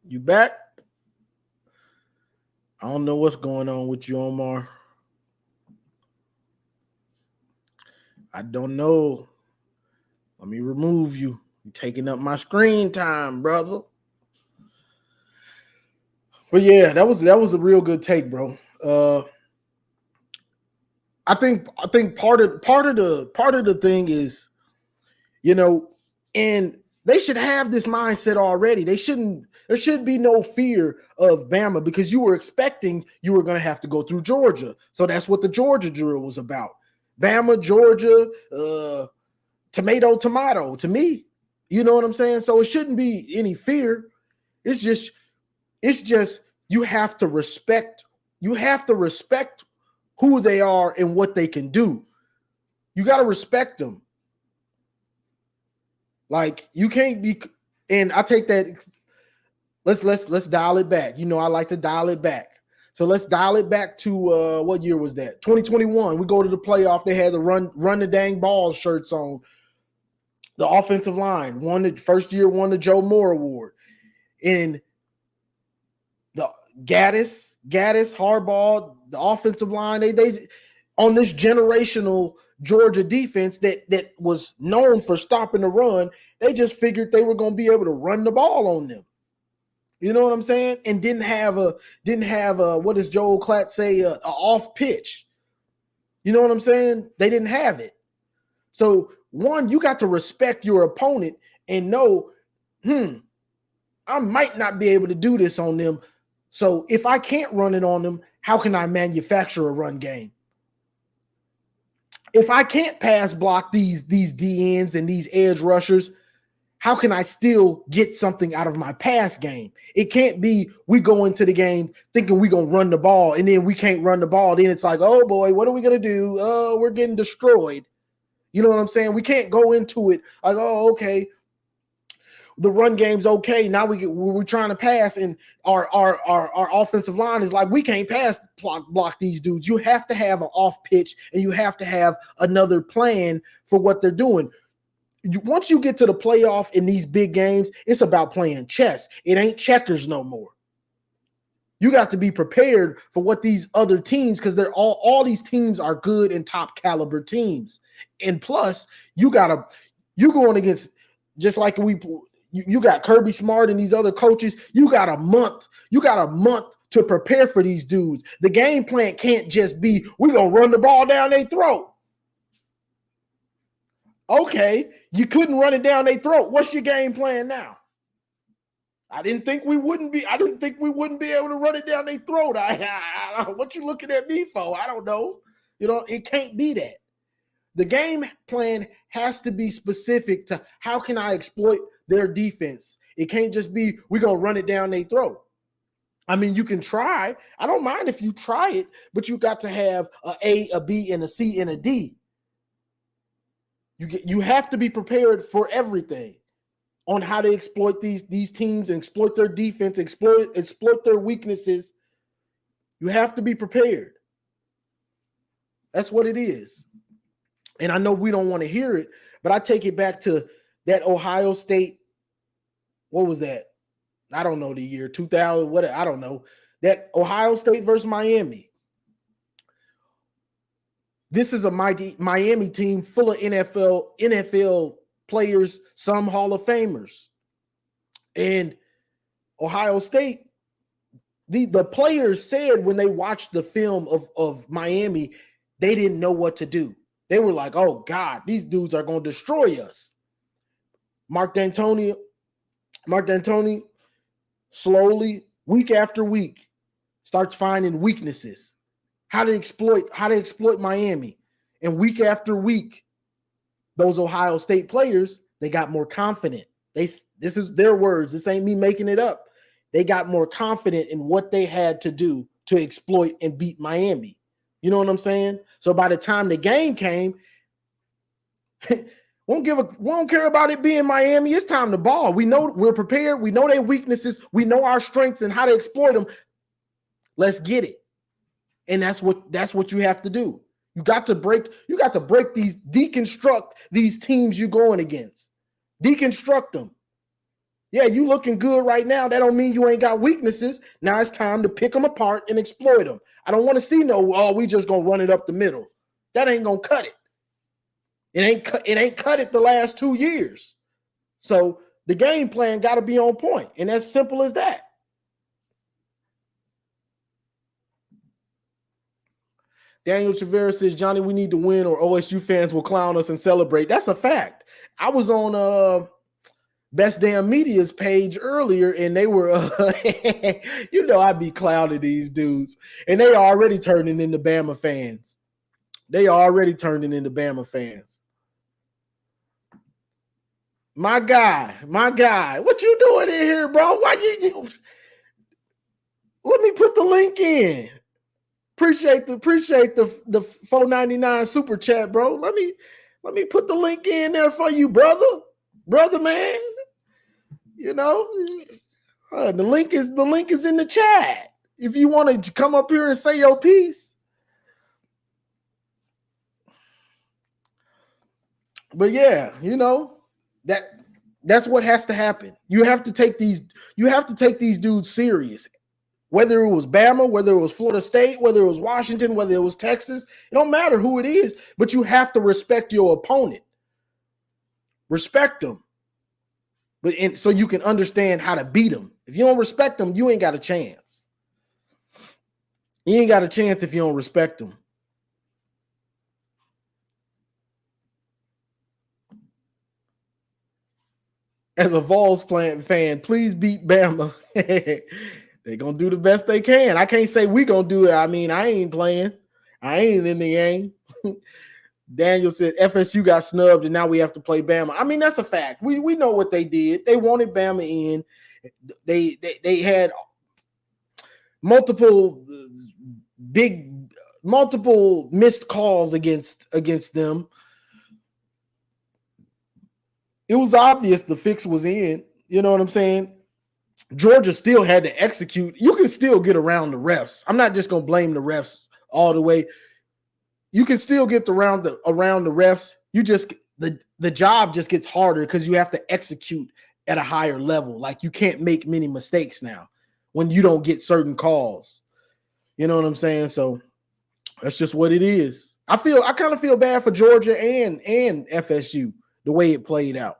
You back? I don't know what's going on with you, Omar. I don't know. Let me remove you. You're taking up my screen time, brother. But yeah, that was a real good take, bro. I think part of the thing is, you know, and they should have this mindset already. There should be no fear of Bama, because you were expecting you were going to have to go through Georgia. So that's what the Georgia drill was about. Bama, Georgia, tomato to me. You know what I'm saying? So it shouldn't be any fear. It's just you have to respect who they are and what they can do. You got to respect them. Like, you can't be, and I take that. Let's dial it back. You know, I like to dial it back. So let's dial it back to what year was that? 2021. We go to the playoff. They had the run the dang balls shirts on. The offensive line won the Joe Moore Award. And the Gaddis, Harbaugh, the offensive line, they on this generational Georgia defense that was known for stopping the run, they just figured they were going to be able to run the ball on them. You know what I'm saying? And didn't have a what does Joel Klatt say, a off pitch. You know what I'm saying? They didn't have it. So one, you got to respect your opponent and know, I might not be able to do this on them. So if I can't run it on them, how can I manufacture a run game? If I can't pass block these DNs and these edge rushers, how can I still get something out of my pass game? It can't be we go into the game thinking we're going to run the ball, and then we can't run the ball. Then it's like, oh, boy, what are we going to do? Oh, we're getting destroyed. You know what I'm saying? We can't go into it like, oh, okay, the run game's okay. Now we're trying to pass, and our offensive line is like, we can't pass block these dudes. You have to have an off pitch, and you have to have another plan for what they're doing. Once you get to the playoff in these big games, it's about playing chess. It ain't checkers no more. You got to be prepared for what these other teams, because they're all these teams are good and top caliber teams. And plus, you going against, just like you got Kirby Smart and these other coaches. You got a month to prepare for these dudes. The game plan can't just be, we're going to run the ball down their throat. Okay, you couldn't run it down their throat. What's your game plan now? I didn't think we wouldn't be able to run it down their throat. What you looking at me for? I don't know. You know, it can't be that. The game plan has to be specific to how can I exploit their defense. It can't just be, we're going to run it down their throat. I mean, you can try. I don't mind if you try it, but you got to have a B, and a C, and a D. You have to be prepared for everything on how to exploit these teams and exploit their defense, exploit their weaknesses. You have to be prepared. That's what it is. And I know we don't want to hear it, but I take it back to that Ohio State. What was that? I don't know the year, 2000, what, I don't know. That Ohio State versus Miami. This is a mighty Miami team full of NFL players, some Hall of Famers. And Ohio State, the players said when they watched the film of Miami, they didn't know what to do. They were like, oh God, these dudes are going to destroy us. Mark D'Antoni slowly, week after week, starts finding weaknesses. How to exploit Miami. And week after week, those Ohio State players, they got more confident. This is their words. This ain't me making it up. They got more confident in what they had to do to exploit and beat Miami. You know what I'm saying? So by the time the game came, we don't care about it being Miami. It's time to ball. We know we're prepared. We know their weaknesses. We know our strengths and how to exploit them. Let's get it. And that's what you have to do. You got to deconstruct these teams you're going against. Deconstruct them. Yeah, you looking good right now. That don't mean you ain't got weaknesses. Now it's time to pick them apart and exploit them. I don't want to see we just gonna run it up the middle. That ain't gonna cut it. It ain't cut it the last 2 years. So the game plan got to be on point, and as simple as that. Daniel Travera says, Johnny, we need to win or OSU fans will clown us and celebrate. That's a fact. I was on Best Damn Media's page earlier, and they were, I'd be clowning these dudes, and they are already turning into Bama fans. My guy, what you doing in here, bro? Why you let me put the link in. Appreciate the $4.99 super chat, bro. Let me put the link in there for you, brother, man. You know, the link is in the chat. If you want to come up here and say your piece. But yeah, that's what has to happen. You have to take these dudes serious. Whether it was Bama, whether it was Florida State, whether it was Washington, whether it was Texas, it don't matter who it is, but you have to respect your opponent. Respect them. So you can understand how to beat them. If you don't respect them, you ain't got a chance. You ain't got a chance if you don't respect them. As a Vols fan, please beat Bama. They're going to do the best they can. I can't say we going to do it. I mean, I ain't playing. I ain't in the game. Daniel said FSU got snubbed and now we have to play Bama. I mean, that's a fact. We know what they did. They wanted Bama in. They had multiple missed calls against them. It was obvious the fix was in. You know what I'm saying? Georgia still had to execute. You can still get around the refs. I'm not just going to blame the refs all the way. You can still get around the refs. You just the job just gets harder because you have to execute at a higher level. Like you can't make many mistakes now when you don't get certain calls. You know what I'm saying? So that's just what it is. I kind of feel bad for Georgia and FSU the way it played out.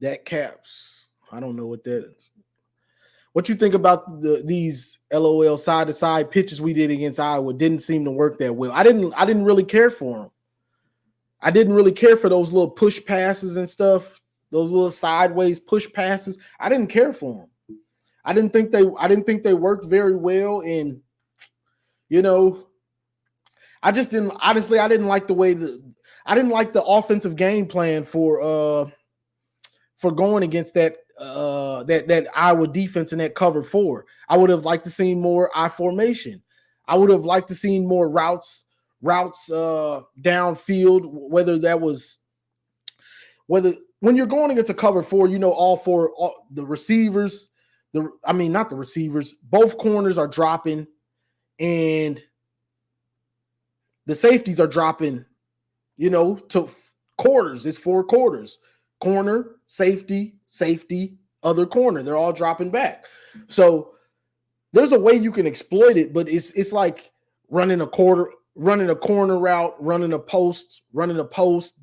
That caps. I don't know what that is. What you think about these LOL side-to-side pitches we did against Iowa? Didn't seem to work that well. I didn't really care for them. I didn't really care for those little push passes and stuff. Those little sideways push passes. I didn't care for them. I didn't think they worked very well. And I just didn't. Honestly, I didn't like the offensive game plan for going against that Iowa defense in that cover 4. I would have liked to see more I formation. I would have liked to see more routes downfield, whether when you're going against a cover 4, the receivers, not the receivers, both corners are dropping and the safeties are dropping, to quarters. It's 4 quarters. Corner, safety, other corner. They're all dropping back. So there's a way you can exploit it, but it's like running a corner route, running a post,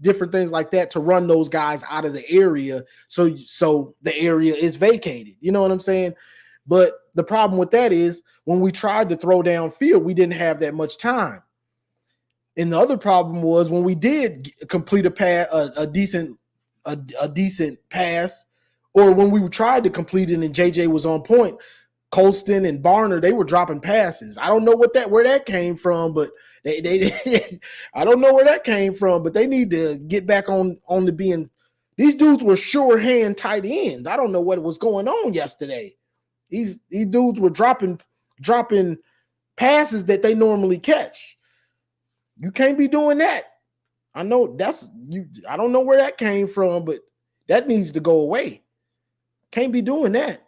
different things like that to run those guys out of the area. So the area is vacated. You know what I'm saying? But the problem with that is when we tried to throw downfield, we didn't have that much time. And the other problem was when we did complete a decent pass, or when we tried to complete it and JJ was on point, Colston and Barner, they were dropping passes. I don't know where that came from, but I don't know where that came from, but they need to get back on to being. These dudes were sure hand tight ends. I don't know what was going on yesterday. These dudes were dropping passes that they normally catch. You can't be doing that. I know I don't know where that came from, but that needs to go away. Can't be doing that.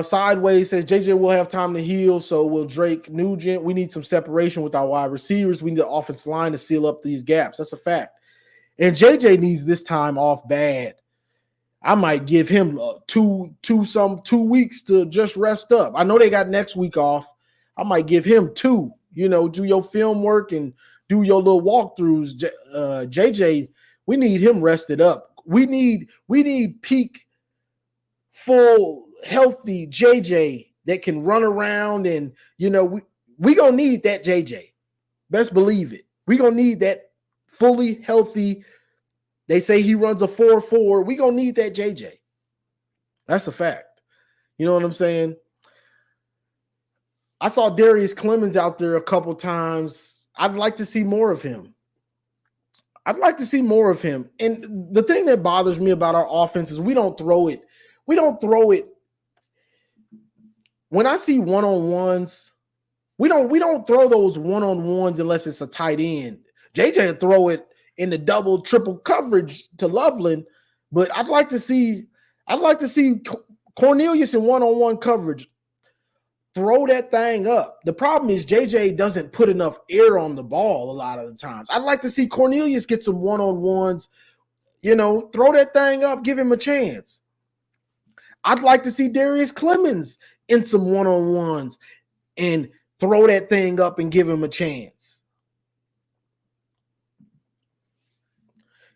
Sideways says JJ will have time to heal, so will Drake Nugent. We need some separation with our wide receivers. We need the offensive line to seal up these gaps. That's a fact. And JJ needs this time off bad. I might give him 2 weeks to just rest up. I know they got next week off. I might give him 2. Do your film work and do your little walkthroughs. JJ, we need him rested up. We need peak, full, healthy JJ that can run around, and we gonna need that JJ. Best believe it. We gonna need that fully healthy. They say he runs a 4.4. We gonna need that JJ. That's a fact. You know what I'm saying? I saw Darius Clemens out there a couple times. I'd like to see more of him. And the thing that bothers me about our offense is we don't throw it. When I see one-on-ones, we don't throw those one-on-ones unless it's a tight end. JJ will throw it in the double, triple coverage to Loveland, but I'd like to see Cornelius in one-on-one coverage. Throw that thing up. The problem is JJ doesn't put enough air on the ball a lot of the times. I'd like to see Cornelius get some one-on-ones, throw that thing up, give him a chance. I'd like to see Darius Clemens in some one-on-ones and throw that thing up and give him a chance.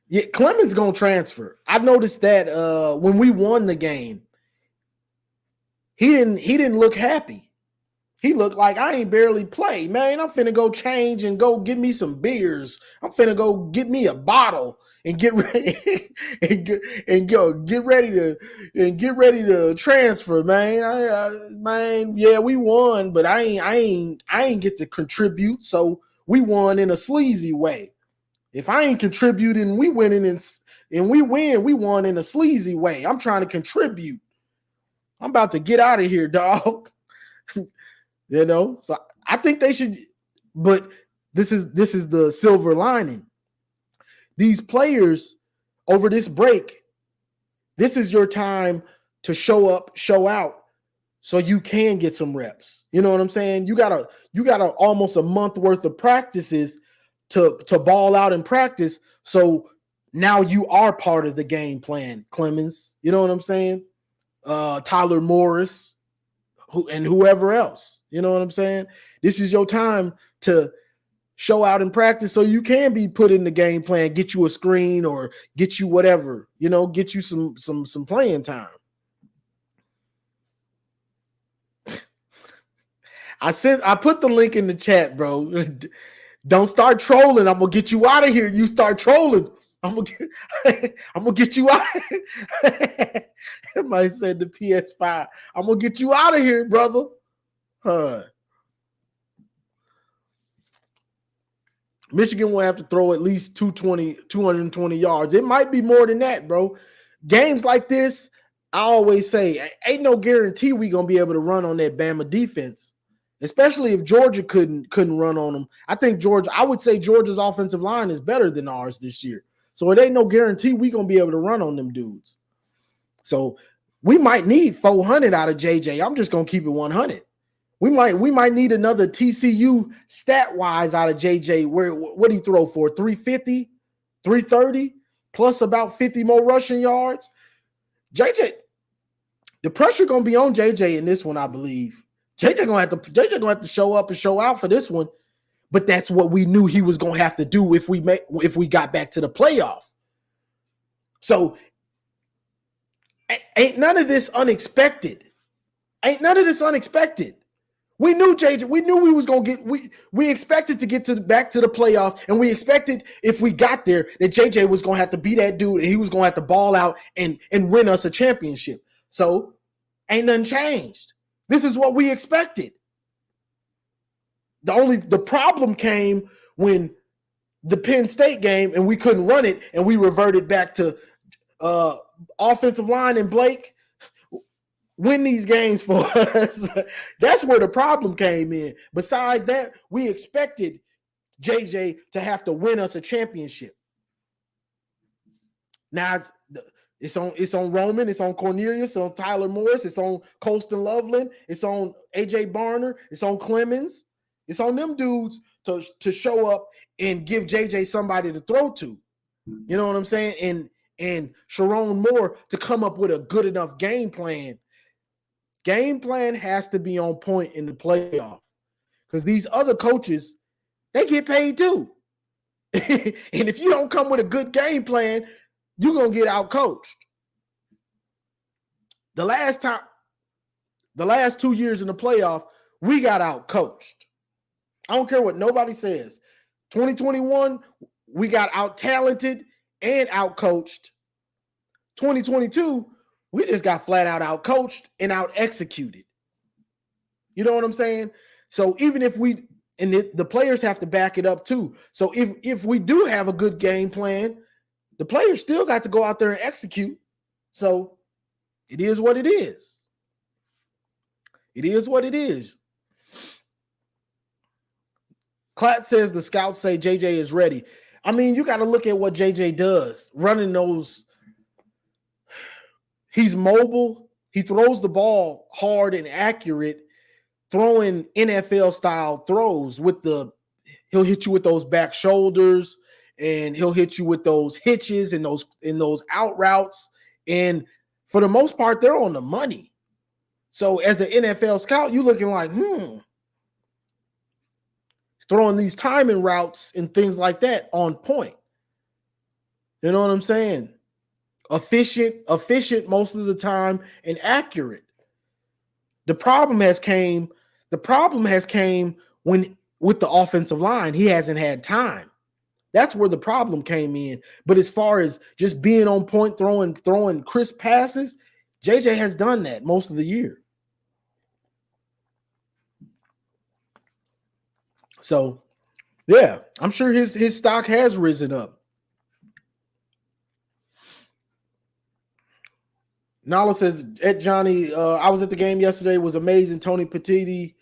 Yeah, Clemens going to transfer. I noticed that when we won the game, he didn't look happy. He looked like I ain't barely play, man. I'm finna go change and go get me some beers. I'm finna go get me a bottle and get ready get ready to transfer, man. Yeah, we won, but I ain't get to contribute. So we won in a sleazy way. If I ain't contributing, we won in a sleazy way. I'm trying to contribute. I'm about to get out of here, dog. So I think they should, but this is the silver lining. These players over this break, this is your time to show up, show out, so you can get some reps. You know what I'm saying? You got almost a month worth of practices to ball out in practice. So now you are part of the game plan, Clemens. You know what I'm saying? Tyler Morris, and whoever else. You know what I'm saying? This is your time to show out in practice so you can be put in the game plan, get you a screen or get you whatever, get you some playing time. I put the link in the chat, bro. Don't start trolling. I'm gonna get you out of here. You start trolling, I'm gonna get you out. Somebody said the PS5. I'm gonna get you out of here, brother. Michigan will have to throw at least 220 yards. It might be more than that, bro. Games like this, I always say, ain't no guarantee we gonna be able to run on that Bama defense, especially if Georgia couldn't run on them. I would say Georgia's offensive line is better than ours this year. So it ain't no guarantee we gonna be able to run on them dudes. So we might need 400 out of JJ. I'm just gonna keep it 100. We might need another TCU stat wise out of JJ. What did he throw for? 350, 330, plus about 50 more rushing yards. JJ, the pressure gonna be on JJ in this one, I believe. JJ gonna have to show up and show out for this one. But that's what we knew he was gonna have to do if we got back to the playoff. So ain't none of this unexpected. Ain't none of this unexpected. We knew JJ. We knew we was gonna get. We expected to get back to the playoff, and we expected if we got there that JJ was gonna have to be that dude, and he was gonna have to ball out and win us a championship. So ain't nothing changed. This is what we expected. The problem came when the Penn State game, and we couldn't run it, and we reverted back to offensive line and Blake. Win these games for us. That's where the problem came in. Besides that, we expected JJ to have to win us a championship. Now it's on Roman, it's on Cornelius, it's on Tyler Morris, it's on Colston Loveland, it's on AJ Barner, it's on Clemens, it's on them dudes to show up and give JJ somebody to throw to. You know what I'm saying? And Sharon Moore to come up with a good enough game plan. Game plan has to be on point in the playoff because these other coaches, they get paid too. And if you don't come with a good game plan, you're going to get outcoached. The last 2 years in the playoff, we got outcoached. I don't care what nobody says. 2021, we got out-talented and outcoached. 2022, we just got flat out outcoached and out executed. You know what I'm saying? So even if the players have to back it up too. So if we do have a good game plan, the players still got to go out there and execute. So it is what it is. It is what it is. Klatt says the scouts say JJ is ready. I mean, you got to look at what JJ does. Running those. He's mobile. He throws the ball hard and accurate, throwing NFL-style throws he'll hit you with those back shoulders, and he'll hit you with those hitches and those out routes. And for the most part, they're on the money. So as an NFL scout, you're looking like, he's throwing these timing routes and things like that on point. You know what I'm saying? Efficient most of the time and accurate. The problem has came when with the offensive line, he hasn't had time. That's where the problem came in. But as far as just being on point, throwing crisp passes, JJ has done that most of the year. So, yeah, I'm sure his stock has risen up. Nala says, Johnny, I was at the game yesterday. It was amazing. Tony Petitti,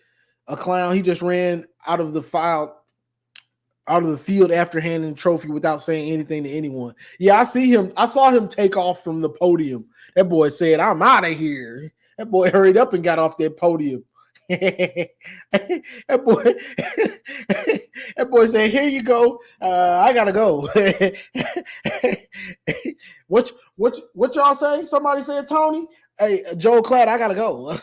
a clown. He just ran out of the field after handing the trophy without saying anything to anyone. Yeah, I saw him take off from the podium. That boy said, I'm out of here. That boy hurried up and got off that podium. that boy said, here you go. I gotta go. What y'all say? Somebody said, Tony. Hey, Joel Klatt, I gotta go.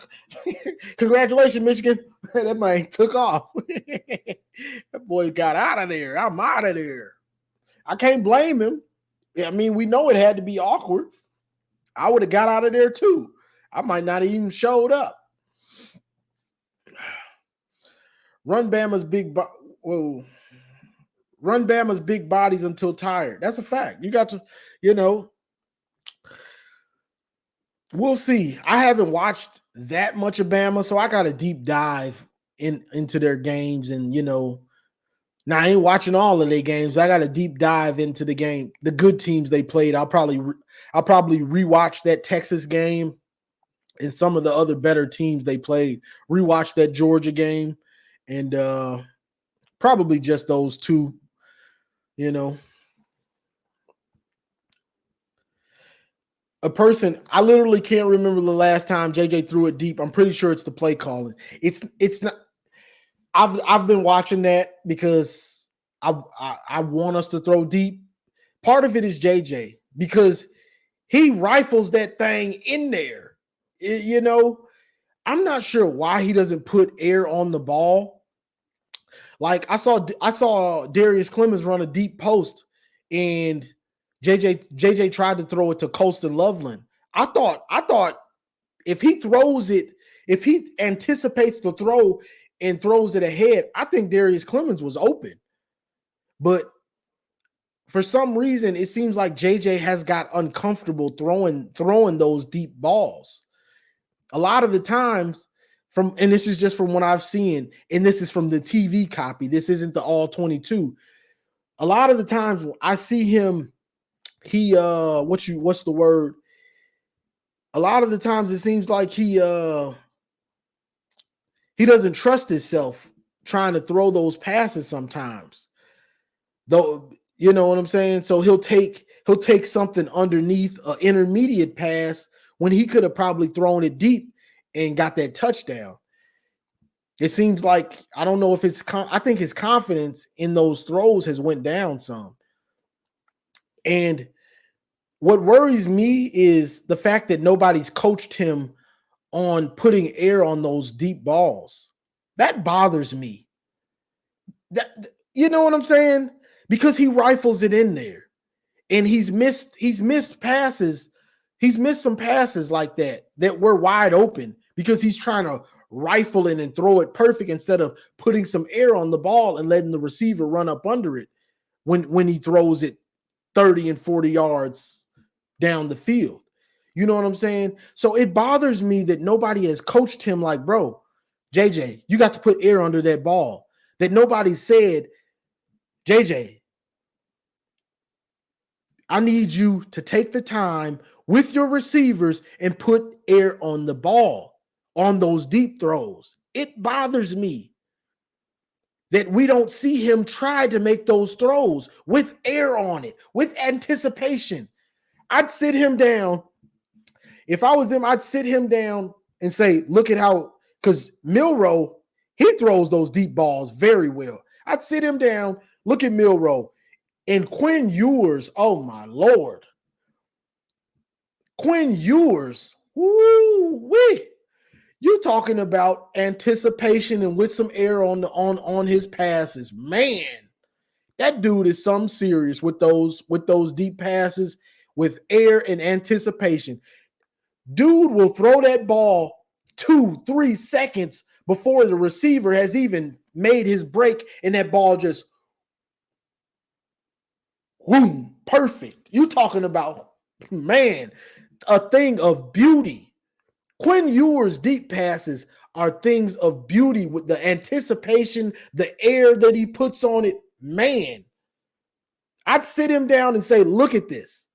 Congratulations, Michigan. That man took off. That boy got out of there. I'm out of there. I can't blame him. I mean, we know it had to be awkward. I would have got out of there too. I might not have even showed up. Run Bama's big bodies until tired. That's a fact. You got to, we'll see. I haven't watched that much of Bama, so I got a deep dive into their games, and now I ain't watching all of their games. But I got a deep dive into the game, the good teams they played. I'll probably rewatch that Texas game and some of the other better teams they played. Rewatch that Georgia game. And probably just those two, a person. I literally can't remember the last time JJ threw it deep. I'm pretty sure it's the play calling. It's not. I've been watching that because I want us to throw deep. Part of it is JJ because he rifles that thing in there. You know, I'm not sure why he doesn't put air on the ball. Like I saw Darius Clemens run a deep post, and JJ tried to throw it to Colston Loveland. I thought if he throws it, if he anticipates the throw and throws it ahead, I think Darius Clemens was open. But for some reason, it seems like JJ has got uncomfortable throwing those deep balls. A lot of the times, and this is just from what I've seen, and this is from the TV copy. This isn't the all 22. A lot of the times I see him, what's the word? A lot of the times it seems like he doesn't trust himself trying to throw those passes sometimes. Though, you know what I'm saying? So he'll take something underneath an intermediate pass when he could have probably thrown it deep and got that touchdown. It seems like, I don't know if I think his confidence in those throws has went down some. And what worries me is the fact that nobody's coached him on putting air on those deep balls. That bothers me. You know what I'm saying? Because he rifles it in there. And he's missed passes. He's missed some passes like that were wide open because he's trying to rifle it and throw it perfect instead of putting some air on the ball and letting the receiver run up under it when he throws it 30 and 40 yards down the field. You know what I'm saying? So it bothers me that nobody has coached him like, bro, JJ, you got to put air under that ball. That nobody said, JJ, I need you to take the time with your receivers and put air on the ball on those deep throws. It bothers me that we don't see him try to make those throws with air on it, with anticipation. I'd sit him down. If I was them, I'd sit him down and say, look at how, because Milroe, he throws those deep balls very well. I'd sit him down, look at Milroe. And Quinn Ewers, oh my Lord. Quinn Ewers, woo-wee. You talking about anticipation and with some air on his passes. Man, that dude is something serious with those deep passes with air and anticipation. Dude will throw that ball 2-3 seconds before the receiver has even made his break, and that ball just boom, perfect. You talking about, man, a thing of beauty. Quinn Ewers' deep passes are things of beauty with the anticipation, the air that he puts on it. Man, I'd sit him down and say, look at this.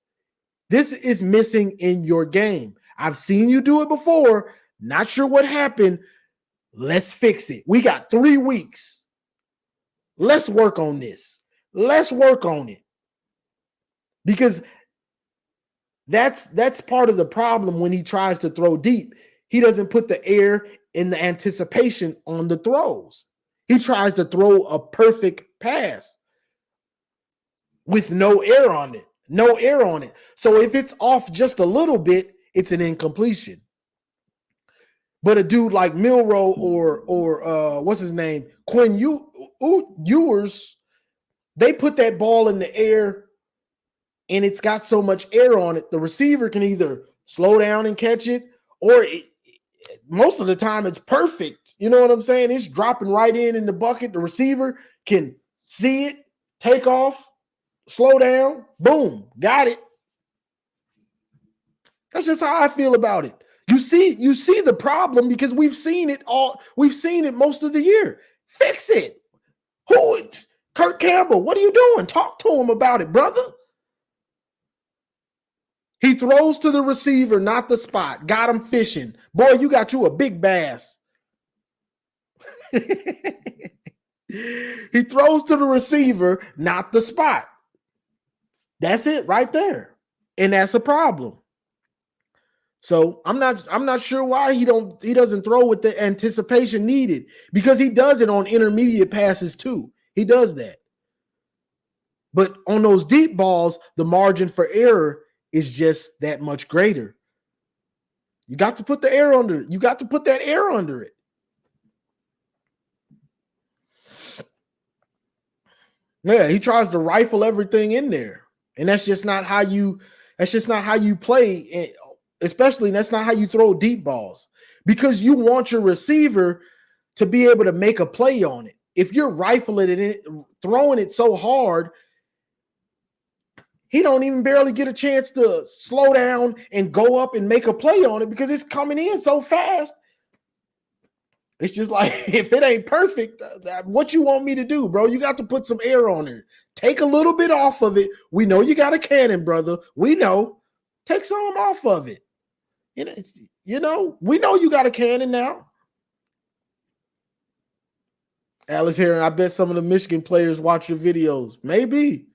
This is missing in your game. I've seen you do it before. Not sure what happened. Let's fix it. We got 3 weeks. Let's work on this. Let's work on it. Because that's part of the problem when he tries to throw deep. He doesn't put the air and the anticipation on the throws. He tries to throw a perfect pass with no air on it. No air on it. So if it's off just a little bit, it's an incompletion. But a dude like Milroe or what's his name? Quinn Ewers, they put that ball in the air and it's got so much air on it, the receiver can either slow down and catch it, or most of the time it's perfect. You know what I'm saying? It's dropping right in the bucket. The receiver can see it, take off, slow down, boom, got it. That's just how I feel about it. You see the problem because we've seen it most of the year. Fix it. Kirk Campbell, what are you doing? Talk to him about it, brother. He throws to the receiver, not the spot. Got him fishing. Boy, you got you a big bass. He throws to the receiver, not the spot. That's it right there. And that's a problem. So I'm not sure why he doesn't throw with the anticipation needed, because he does it on intermediate passes too. He does that. But on those deep balls, the margin for error is just that much greater. You got to put the air under it. You got to put that air under it. Yeah, he tries to rifle everything in there. And that's just not how you play. Especially, that's not how you throw deep balls, because you want your receiver to be able to make a play on it. If you're rifling it, throwing it so hard, he don't even barely get a chance to slow down and go up and make a play on it, because it's coming in so fast. It's just like, if it ain't perfect, what you want me to do, bro? You got to put some air on it. Take a little bit off of it. We know you got a cannon, brother. We know. Take some off of it. You know, we know you got a cannon now. Alice Heron, I bet some of the Michigan players watch your videos. Maybe.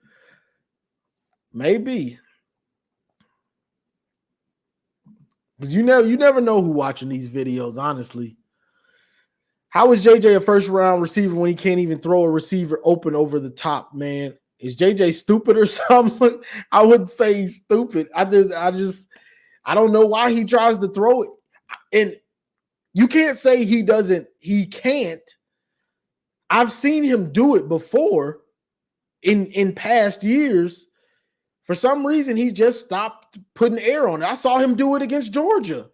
Because you never know who watching these videos, honestly. How is JJ a first round receiver when he can't even throw a receiver open over the top, man? Is JJ stupid or something? I wouldn't say he's stupid. I don't know why he tries to throw it. And you can't say he can't. I've seen him do it before in past years. For some reason, he just stopped putting air on it. I saw him do it against Georgia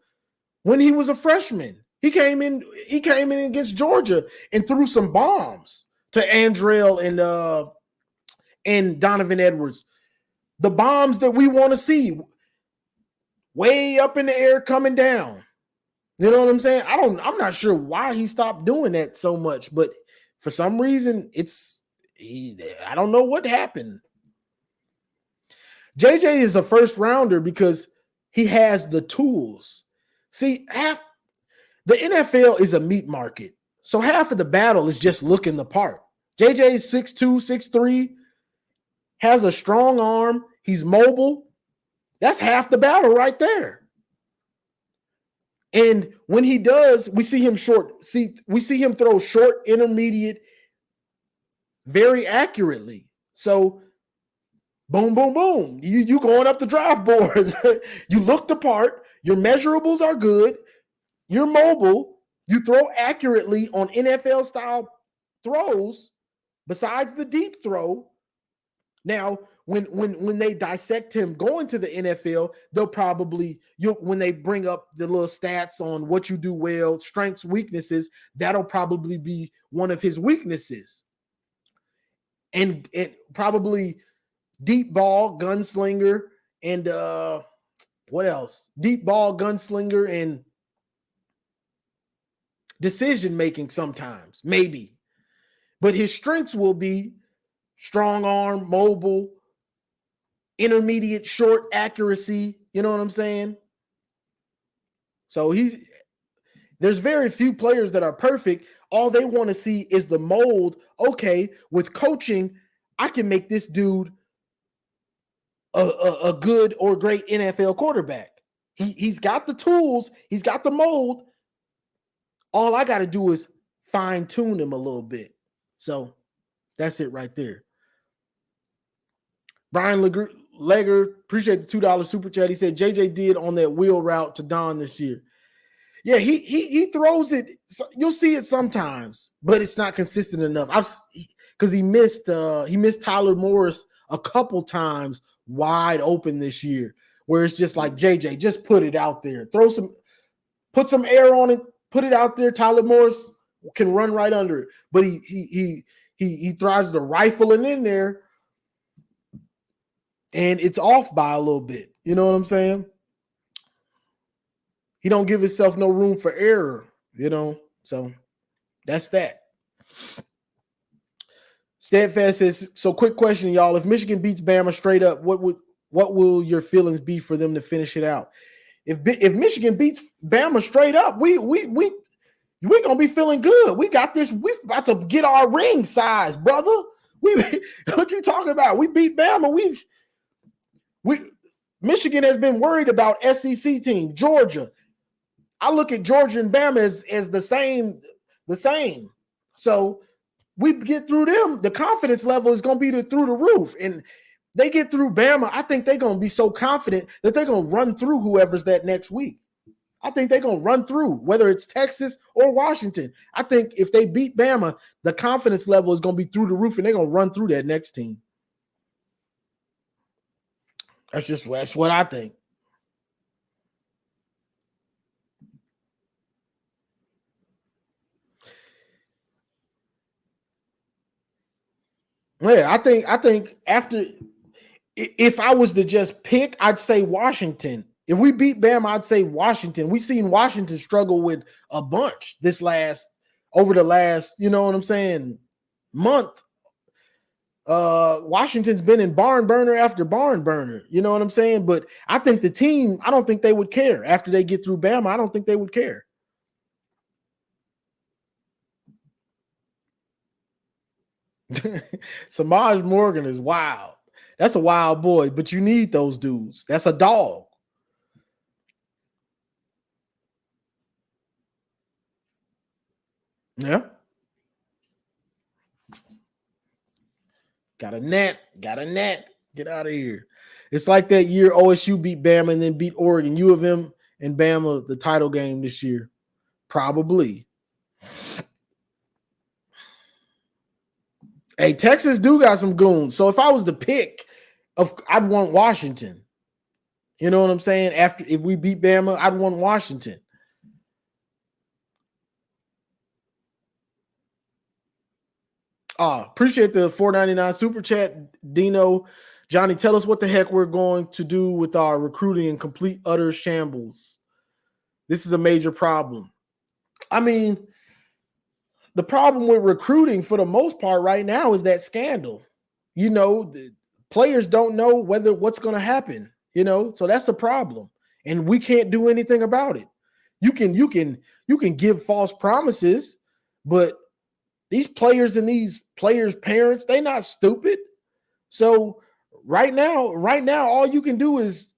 when he was a freshman. He came in against Georgia and threw some bombs to Andrell and Donovan Edwards. The bombs that we want to see, way up in the air, coming down. You know what I'm saying? I'm not sure why he stopped doing that so much, but for some reason, I don't know what happened. JJ is a first rounder because he has the tools. See, the NFL is a meat market. So half of the battle is just looking the part. JJ is 6'2", 6'3", has a strong arm. He's mobile. That's half the battle right there. And when he does, we see him throw short, intermediate, very accurately. So boom, boom, boom. You going up the drive boards. You look the part. Your measurables are good. You're mobile. You throw accurately on NFL style throws, besides the deep throw. Now, when they dissect him going to the NFL, they'll probably, when they bring up the little stats on what you do well, strengths, weaknesses, that'll probably be one of his weaknesses. And probably deep ball, gunslinger, and what else? Deep ball, gunslinger, and decision making sometimes, maybe. But his strengths will be strong arm, mobile, intermediate, short accuracy. You know what I'm saying? So there's very few players that are perfect. All they want to see is the mold. Okay, with coaching, I can make this dude a good or great NFL quarterback. He's got the tools. He's got the mold. All I got to do is fine tune him a little bit. So that's it right there. Brian Legger, appreciate the $2 super chat. He said JJ did on that wheel route to Don this year. Yeah, he throws it. You'll see it sometimes, but it's not consistent enough. Because he missed Tyler Morris a couple times wide open this year, where it's just like, JJ, just put it out there. Put some air on it, put it out there. Tyler Morris can run right under it. But he tries to rifle it in there, and it's off by a little bit. You know what I'm saying? He don't give himself no room for error, you know? So that's that. Steadfast says, so quick question, y'all. If Michigan beats Bama straight up, what will your feelings be for them to finish it out? If Michigan beats Bama straight up, we're gonna be feeling good. We got this. We're about to get our ring size, brother. What you talking about? We beat Bama. Michigan has been worried about SEC team. Georgia. I look at Georgia and Bama as the same. So we get through them, the confidence level is going to be through the roof. And they get through Bama, I think they're going to be so confident that they're going to run through whoever's that next week. I think they're going to run through, whether it's Texas or Washington. I think if they beat Bama, the confidence level is going to be through the roof, and they're going to run through that next team. That's what I think. Yeah, I think after, if I was to just pick, I'd say Washington. If we beat Bama, I'd say Washington. We've seen Washington struggle with a bunch over the last, you know what I'm saying, month. Washington's been in barn burner after barn burner, you know what I'm saying? But I think the team, I don't think they would care after they get through Bama. I don't think they would care. Samaj Morgan is wild. That's a wild boy, but you need those dudes. That's a dog. Yeah. Got a net. Get out of here. It's like that year OSU beat Bama and then beat Oregon. U of M and Bama, the title game this year. Probably. Hey, Texas do got some goons. So if I was to pick, I'd want Washington. You know what I'm saying? If we beat Bama, I'd want Washington. Appreciate the $4.99 super chat, Dino. Johnny, tell us what the heck we're going to do with our recruiting in complete utter shambles. This is a major problem. I mean, the problem with recruiting for the most part right now is that scandal. You know, the players don't know what's going to happen, you know, so that's a problem. And we can't do anything about it. You can give false promises, but these players and these players' parents, they're not stupid. So right now, all you can do is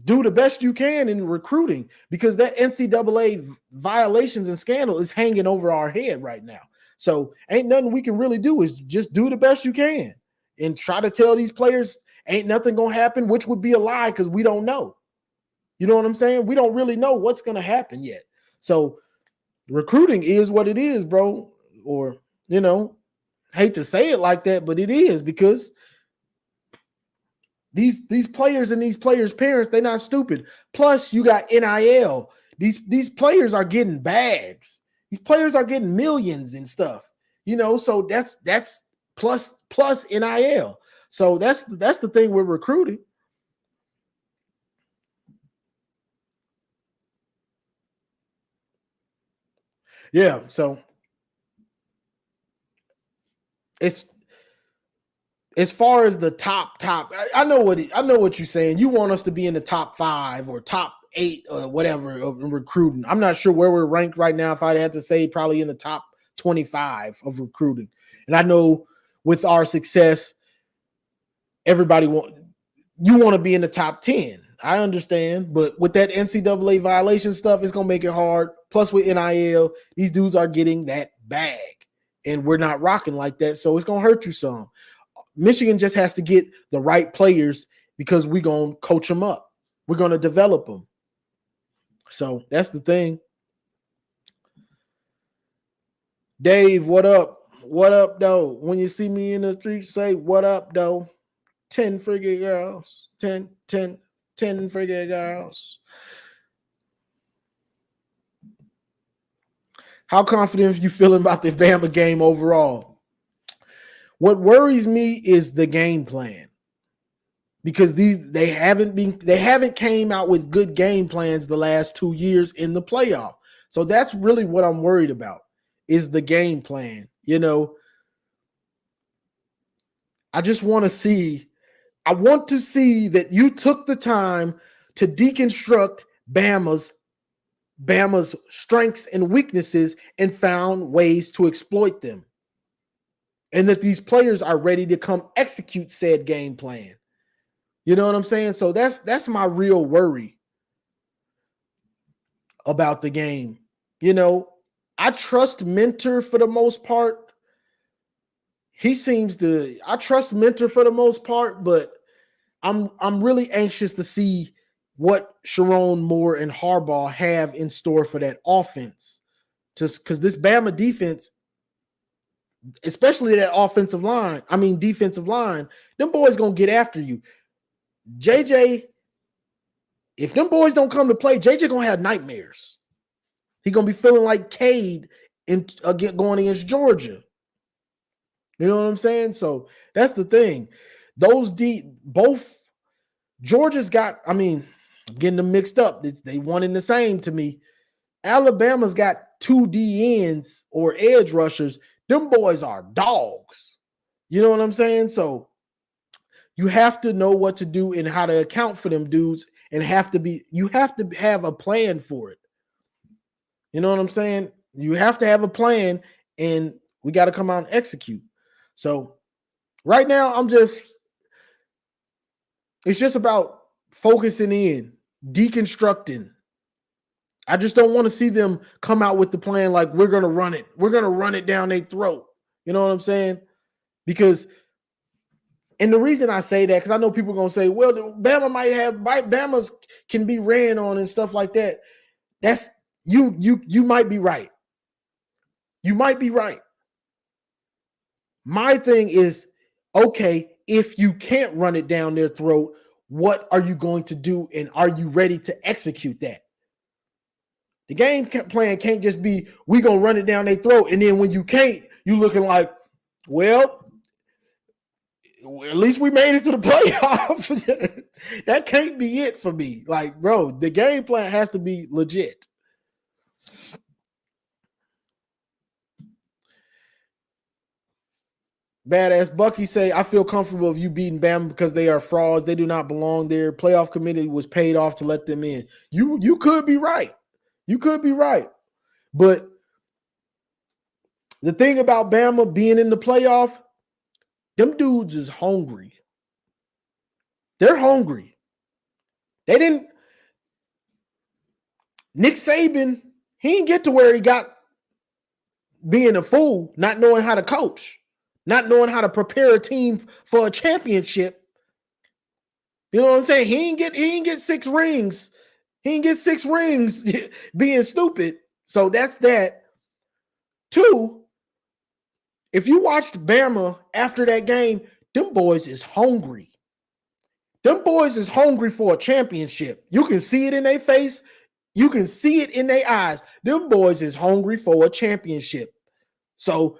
do the best you can in recruiting, because that NCAA violations and scandal is hanging over our head right now. So ain't nothing we can really do, is just do the best you can and try to tell these players ain't nothing going to happen, which would be a lie because we don't know. You know what I'm saying? We don't really know what's going to happen yet. So recruiting is what it is, bro. Or, you know, hate to say it like that, but it is, because these players and these players' parents, they're not stupid. Plus, you got NIL. These players are getting bags. These players are getting millions and stuff. You know, so that's plus NIL. So that's the thing with recruiting. Yeah, so it's as far as the top, I know what you're saying. You want us to be in the top 5 or top 8 or whatever of recruiting. I'm not sure where we're ranked right now. If I had to say, probably in the top 25 of recruiting. And I know with our success, everybody want to be in the top 10. I understand, but with that NCAA violation stuff, it's gonna make it hard. Plus, with NIL, these dudes are getting that bag, and we're not rocking like that, so it's gonna hurt you some. Michigan just has to get the right players, because we're going to coach them up. We're going to develop them. So that's the thing. Dave, what up? What up, though? When you see me in the street, say, what up, though? 10 friggin' girls. 10 friggin' girls. How confident are you feeling about the Bama game overall? What worries me is the game plan, because they haven't came out with good game plans the last 2 years in the playoff. So that's really what I'm worried about, is the game plan. You know, I want to see that you took the time to deconstruct Bama's strengths and weaknesses and found ways to exploit them. And that these players are ready to come execute said game plan. You know what I'm saying? So that's my real worry about the game. You know, I trust Mentor for the most part. I trust Mentor for the most part, but I'm really anxious to see what Sharon Moore and Harbaugh have in store for that offense. Just because this Bama defense, especially that defensive line, them boys gonna get after you. JJ, if them boys don't come to play, JJ gonna have nightmares. He gonna be feeling like Cade going against Georgia. You know what I'm saying? So that's the thing. Both Georgia's got, I'm getting them mixed up. They one and the same to me. Alabama's got 2 DNs or edge rushers. Them boys are dogs. You know what I'm saying? So you have to know what to do and how to account for them dudes, and you have to have a plan for it. You know what I'm saying? You have to have a plan, and we got to come out and execute. So right now, it's just about focusing in, deconstructing. I just don't want to see them come out with the plan like we're going to run it. We're going to run it down their throat. You know what I'm saying? And the reason I say that, because I know people are going to say, well, Bama's can be ran on and stuff like that. That's you might be right. You might be right. My thing is, okay, if you can't run it down their throat, what are you going to do? And are you ready to execute that? The game plan can't just be, we're going to run it down their throat. And then when you can't, you looking like, well, at least we made it to the playoffs. That can't be it for me. Like, bro, the game plan has to be legit. Badass Bucky say, I feel comfortable if you beating Bama because they are frauds. They do not belong there. Playoff committee was paid off to let them in. You could be right. You could be right. But the thing about Bama being in the playoff, them dudes is hungry. They're hungry. Nick Saban, he didn't get to where he got being a fool, not knowing how to coach. Not knowing how to prepare a team for a championship. You know what I'm saying? He didn't get 6 rings. He didn't get 6 rings being stupid. So that's that. 2, if you watched Bama after that game, them boys is hungry. Them boys is hungry for a championship. You can see it in their face. You can see it in their eyes. Them boys is hungry for a championship. So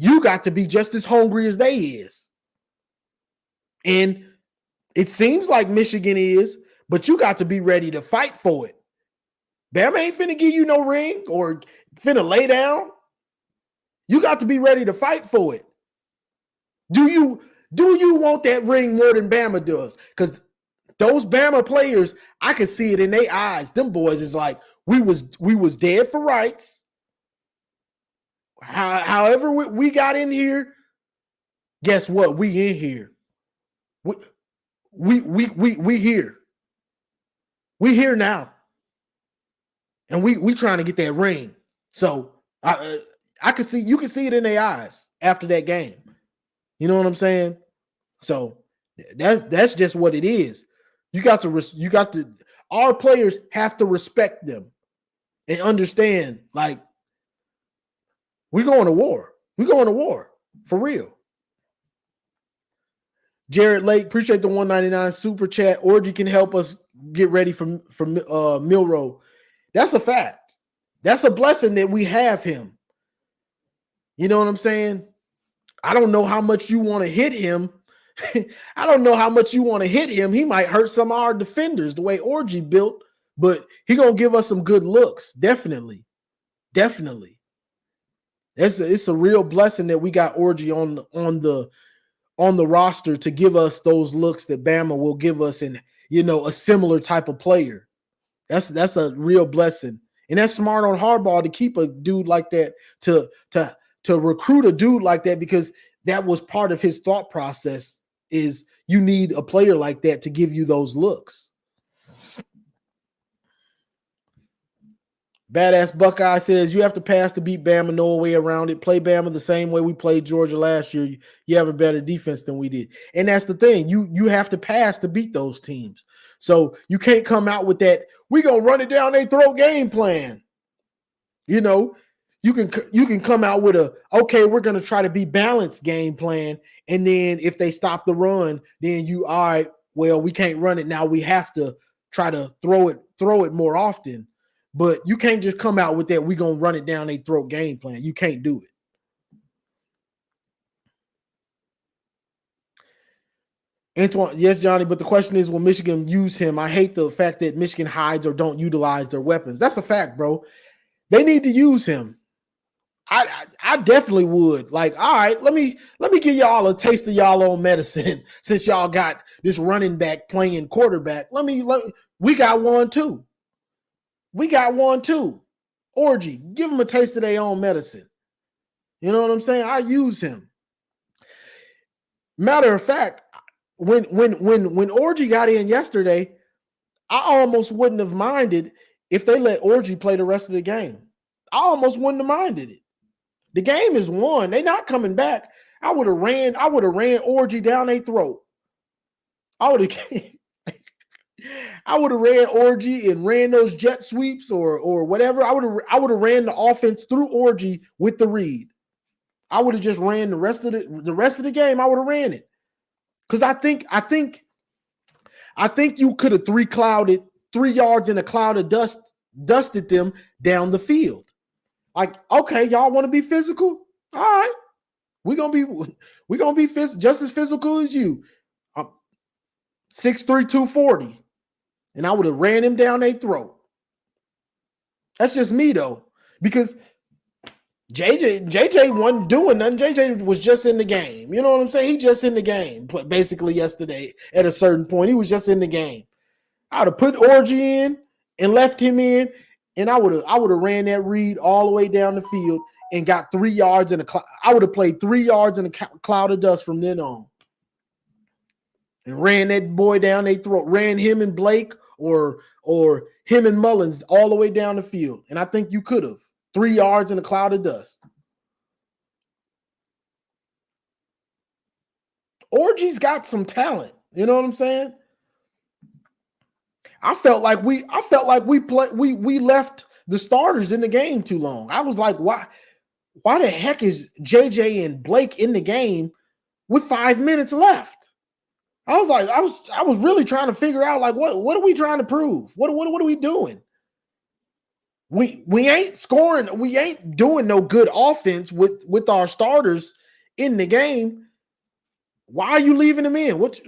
you got to be just as hungry as they is. And it seems like Michigan is, but you got to be ready to fight for it. Bama ain't finna give you no ring or finna lay down. You got to be ready to fight for it. Do you want that ring more than Bama does? Because those Bama players, I can see it in their eyes. Them boys is like, we was dead for rights. However we got in here, guess what? We in here. We here. We here now. And we trying to get that ring. So you can see it in their eyes after that game. You know what I'm saying? So that's just what it is. Our players have to respect them and understand, like, we're going to war. We're going to war for real. Jared Lake, appreciate the 199 super chat. Orji can help us get ready for Milroe. That's a fact. That's a blessing that we have him. You know what I'm saying? I don't know how much you want to hit him. I don't know how much you want to hit him. He might hurt some of our defenders the way Orji built, but he gonna give us some good looks. Definitely. Definitely. It's a real blessing that we got Orji on the roster to give us those looks that Bama will give us in, a similar type of player. That's a real blessing. And that's smart on Harbaugh to keep a dude like that, to recruit a dude like that, because that was part of his thought process is, you need a player like that to give you those looks. Badass Buckeye says you have to pass to beat Bama, no way around it. Play Bama the same way we played Georgia last year. You have a better defense than we did. And that's the thing. You have to pass to beat those teams. So you can't come out with that, we're going to run it down their throat game plan. You know, you can come out with okay, we're going to try to be balanced game plan. And then if they stop the run, then all right, well, we can't run it now. We have to try to throw it more often. But you can't just come out with that, we're going to run it down their throat game plan. You can't do it. Antoine, yes, Johnny, but the question is, will Michigan use him? I hate the fact that Michigan hides or don't utilize their weapons. That's a fact, bro. They need to use him. I definitely would. Like, all right, let me give y'all a taste of y'all own medicine since y'all got this running back playing quarterback. We got one too. Orji, give them a taste of their own medicine. You know what I'm saying? I use him. Matter of fact, when Orji got in yesterday, I almost wouldn't have minded if they let Orji play the rest of the game. I almost wouldn't have minded it. The game is won. They're not coming back. I would have ran Orji down their throat. I would have ran Orji and ran those jet sweeps or whatever. I would have ran the offense through Orji with the read. I would have just ran the rest of the game. I would have ran it. Because I think you could have 3 yards in a cloud of dust, dusted them down the field. Like, okay, y'all want to be physical? All right. We're gonna be just as physical as you. 6'3", 240. And I would have ran him down their throat. That's just me, though. Because JJ wasn't doing nothing. JJ was just in the game. You know what I'm saying? He just in the game. Basically yesterday at a certain point, he was just in the game. I would have put Orji in and left him in, and I would have ran that read all the way down the field and got 3 yards in a cloud. I would have played 3 yards in a cloud of dust from then on. And ran that boy down their throat. Ran him and Blake or him and Mullins all the way down the field. And I think you could have. 3 yards in a cloud of dust. Orji's got some talent. You know what I'm saying? I felt like we left the starters in the game too long. I was like, why the heck is JJ and Blake in the game with 5 minutes left? I was like, I was really trying to figure out, like, what are we trying to prove? What are we doing? We ain't scoring. We ain't doing no good offense with our starters in the game. Why are you leaving them in? What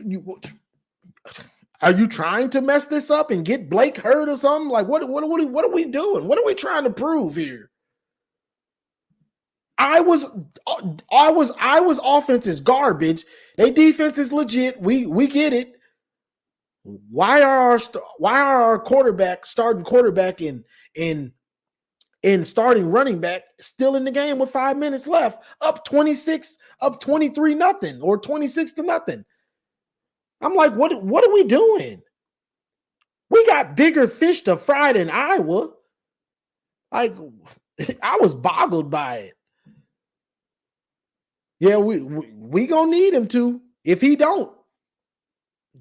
are you trying to mess this up and get Blake hurt or something? Like, what are we doing? What are we trying to prove here? I was offense is garbage. They defense is legit. We get it. Why are our starting quarterback and starting running back still in the game with 5 minutes left, up 26, up 23-0 or 26-0? I'm like, what are we doing? We got bigger fish to fry than Iowa. Like, I was boggled by it. Yeah, we gonna need him to. If he don't,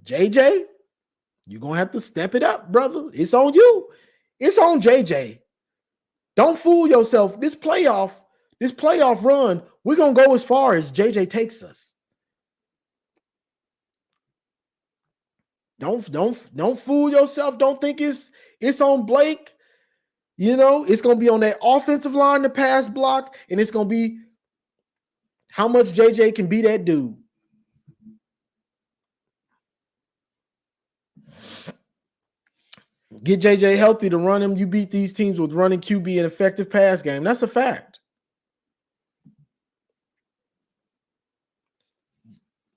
JJ, you're gonna have to step it up, brother. It's on you. It's on JJ. Don't fool yourself. This playoff run, we're gonna go as far as JJ takes us. Don't fool yourself. Don't think it's on Blake. You know, it's gonna be on that offensive line, the pass block, and it's gonna be how much JJ can be that dude. Get JJ healthy to run him. You beat these teams with running QB and effective pass game. That's a fact.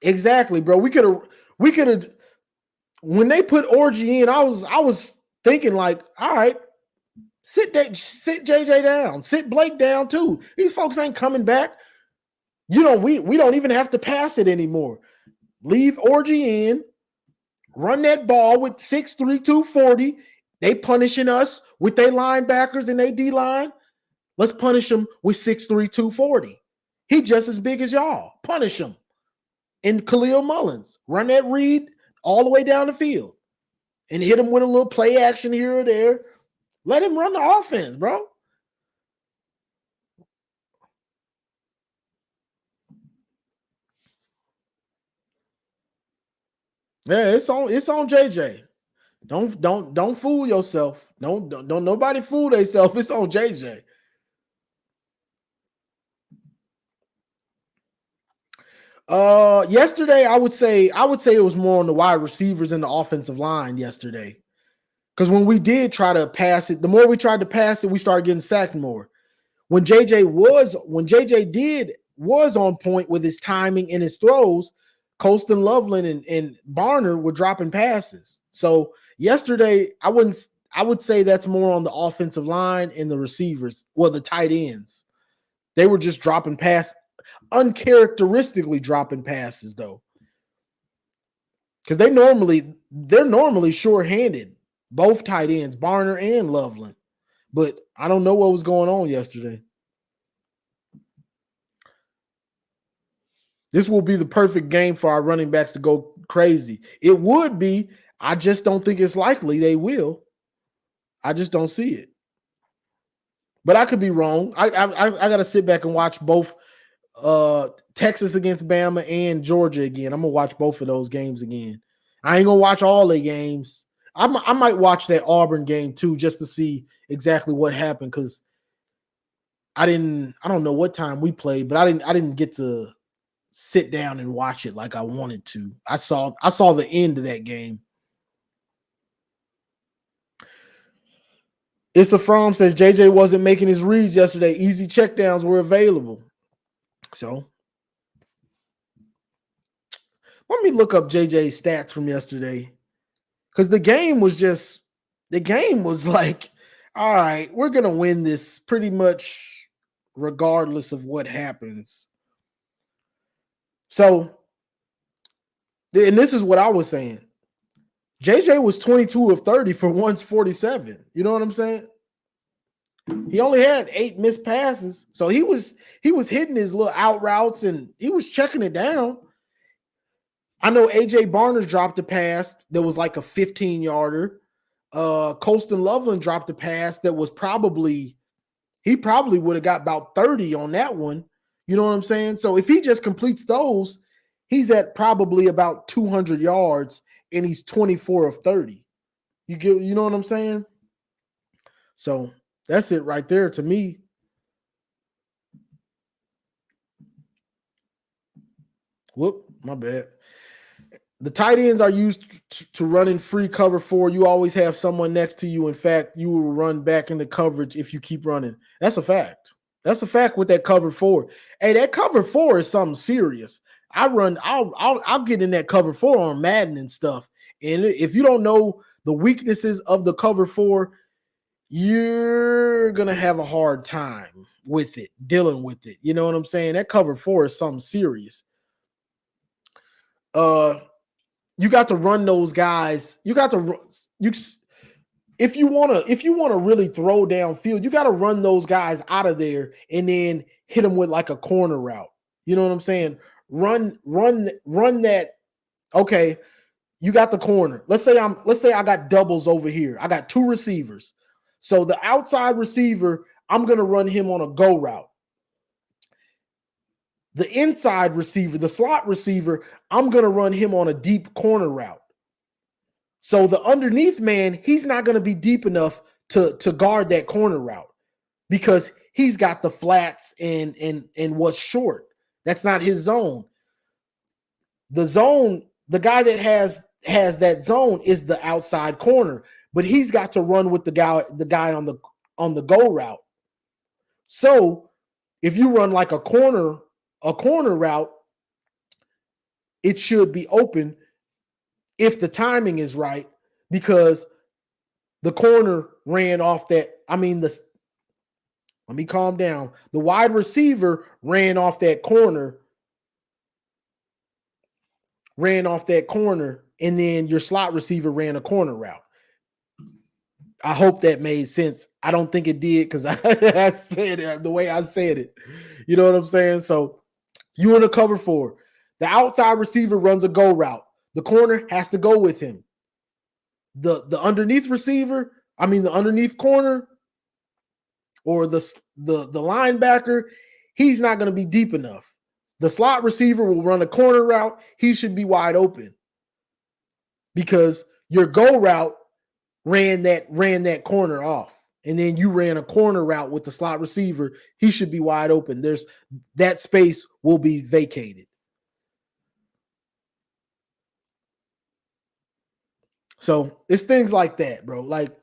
Exactly, bro. We could have when they put Orji in, I was thinking, like, all right, sit JJ down, sit Blake down too. These folks ain't coming back. We don't even have to pass it anymore. leave Orji in, run that ball with 6'3", 240. They punishing us with their linebackers and their D-line. Let's punish them with 6'3", 240. He just as big as y'all. Punish him. And Khalil Mullins, run that read all the way down the field and hit him with a little play action here or there. Let him run the offense, bro. Yeah, it's on JJ. Don't fool yourself. Don't nobody fool themselves. It's on JJ. Yesterday I would say it was more on the wide receivers and the offensive line yesterday. Because when we did try to pass it, the more we tried to pass it, we started getting sacked more. When JJ was on point with his timing and his throws, Colston Loveland and Barner were dropping passes. So yesterday, I would say that's more on the offensive line and the receivers, well, the tight ends. They were just dropping passes, uncharacteristically dropping passes, though. Because they're normally sure-handed, both tight ends, Barner and Loveland. But I don't know what was going on yesterday. This will be the perfect game for our running backs to go crazy. It would be. I just don't think it's likely they will. I just don't see it. But I could be wrong. I got to sit back and watch both Texas against Bama and Georgia again. I'm going to watch both of those games again. I ain't going to watch all the games. I might watch that Auburn game too just to see exactly what happened because I don't know what time we played, but I didn't get to sit down and watch it like I wanted to. I saw the end of that game. Issa Fromm says JJ wasn't making his reads yesterday. Easy checkdowns were available. So let me look up JJ's stats from yesterday. Because the game was like, all right, we're going to win this pretty much regardless of what happens. So, and this is what I was saying. JJ was 22 of 30 for 147. You know what I'm saying? He only had 8 missed passes. So he was hitting his little out routes and he was checking it down. I know AJ Barner dropped a pass that was like a 15-yarder. Colston Loveland dropped a pass that was he probably would have got about 30 on that one. You know what I'm saying? So if he just completes those, he's at probably about 200 yards and he's 24 of 30. You know what I'm saying? So that's it right there to me. Whoop, my bad. The tight ends are used to run in free cover 4. You always have someone next to you. In fact, you will run back into coverage if you keep running. That's a fact. That's a fact with that cover 4. Hey, that cover 4 is something serious. I'll get in that cover 4 on Madden and stuff. And if you don't know the weaknesses of the cover 4, you're gonna have a hard time with it, dealing with it. You know what I'm saying? That cover 4 is something serious. You got to run those guys. If you want to really throw downfield, you got to run those guys out of there and then hit them with like a corner route. You know what I'm saying? Run that. Okay, you got the corner. Let's say I got doubles over here. I got 2 receivers. So the outside receiver, I'm going to run him on a go route. The inside receiver, the slot receiver, I'm going to run him on a deep corner route. So the underneath man, he's not going to be deep enough to guard that corner route because he's got the flats and what's short. That's not his zone. The zone, the guy that has that zone is the outside corner, but he's got to run with the guy on the go route. So if you run like a corner route, it should be open if the timing is right because the corner ran off that. Let me calm down. The wide receiver ran off that corner ran off that corner, and then your slot receiver ran a corner route. I hope that made sense. I don't think it did because I said it the way I said it. You know what I'm saying? So you in a cover 4. The outside receiver runs a go route. The corner has to go with him. The underneath receiver, the underneath corner or the linebacker, he's not going to be deep enough. The slot receiver will run a corner route. He should be wide open because your go route ran that corner off, and then you ran a corner route with the slot receiver. He should be wide open. That space will be vacated. So it's things like that, bro. Like,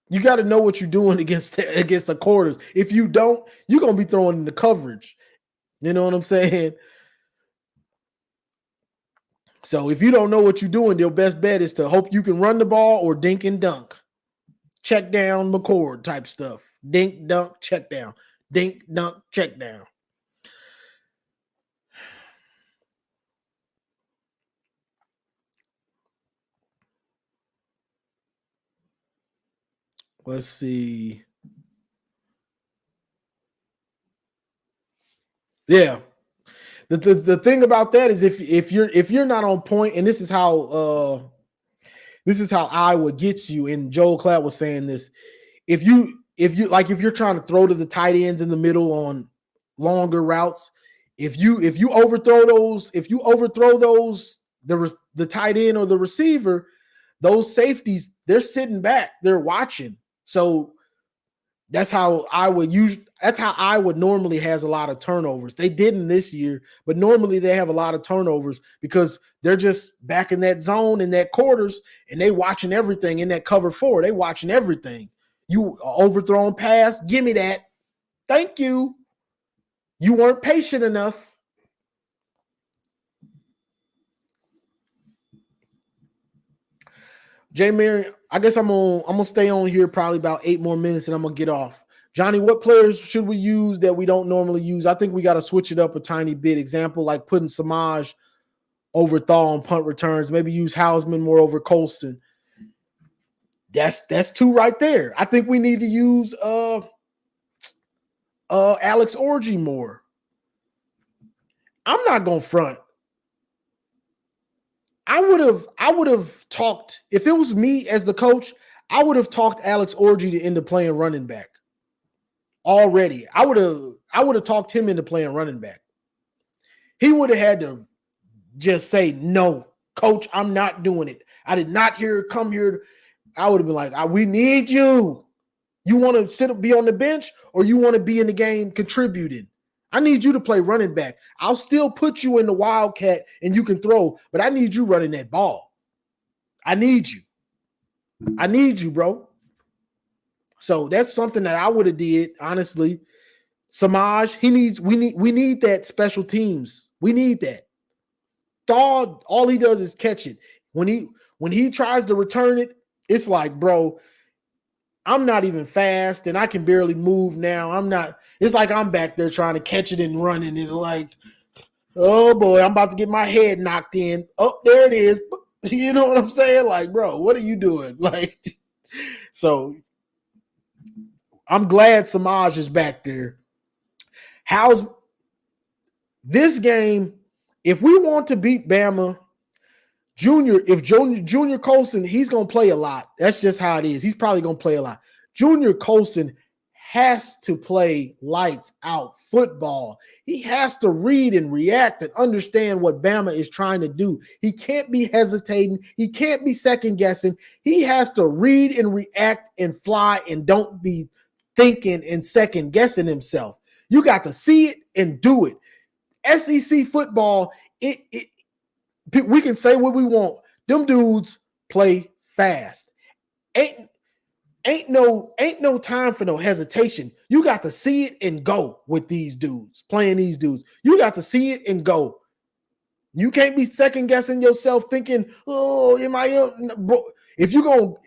you got to know what you're doing against the quarters. If you don't, you're going to be throwing in the coverage. You know what I'm saying? So if you don't know what you're doing, your best bet is to hope you can run the ball or dink and dunk. Check down, McCord type stuff. Dink, dunk, check down. Dink, dunk, check down. Let's see. Yeah. The thing about that is if you're not on point, and this is how Iowa gets you, and Joel Klatt was saying this. If you're trying to throw to the tight ends in the middle on longer routes, if you overthrow those, the tight end or the receiver, those safeties, they're sitting back, they're watching. So that's how Iowa normally has a lot of turnovers. They didn't this year, but normally they have a lot of turnovers because they're just back in that zone in that quarters, and they watching everything in that cover 4. They watching everything. You overthrown pass, give me that. Thank you. You weren't patient enough. Jay Mary, I guess I'm gonna stay on here probably about 8 more minutes, and I'm gonna get off. Johnny, what players should we use that we don't normally use? I think we got to switch it up a tiny bit. Example, like putting Samaj over Thaw on punt returns. Maybe use Hausman more over Colston. That's 2 right there. I think we need to use Alex Orji more. I'm not gonna front. I would have talked, if it was me as the coach, I would have talked Alex Orji to into playing running back already. I would have talked him into playing running back. He would have had to just say, no, coach, I'm not doing it. I did not come here. I would have been like, we need you. You want to be on the bench, or you want to be in the game contributing? I need you to play running back. I'll still put you in the Wildcat and you can throw, but I need you running that ball. I need you. I need you, bro. So that's something that I would have did, honestly. Samaj, we need that special teams. We need that. Thaw, all he does is catch it. When he tries to return it, it's like, bro, I'm not even fast and I can barely move now. It's like I'm back there trying to catch it and running and like, oh boy, I'm about to get my head knocked in. Oh, there it is. You know what I'm saying? Like, bro, what are you doing? Like, so I'm glad Samaj is back there. How's this game? If we want to beat Bama, Junior Colson, he's going to play a lot. That's just how it is. He's probably going to play a lot. Junior Colson has to play lights out football. He has to read and react and understand what Bama is trying to do. He can't be hesitating. He can't be second guessing. He has to read and react and fly, and don't be thinking and second guessing himself. You got to see it and do it. SEC football, we can say what we want. Them dudes play fast. Ain't no time for no hesitation. You got to see it and go with these dudes, playing these dudes. You got to see it and go. You can't be second guessing yourself thinking, oh, am I, bro? If you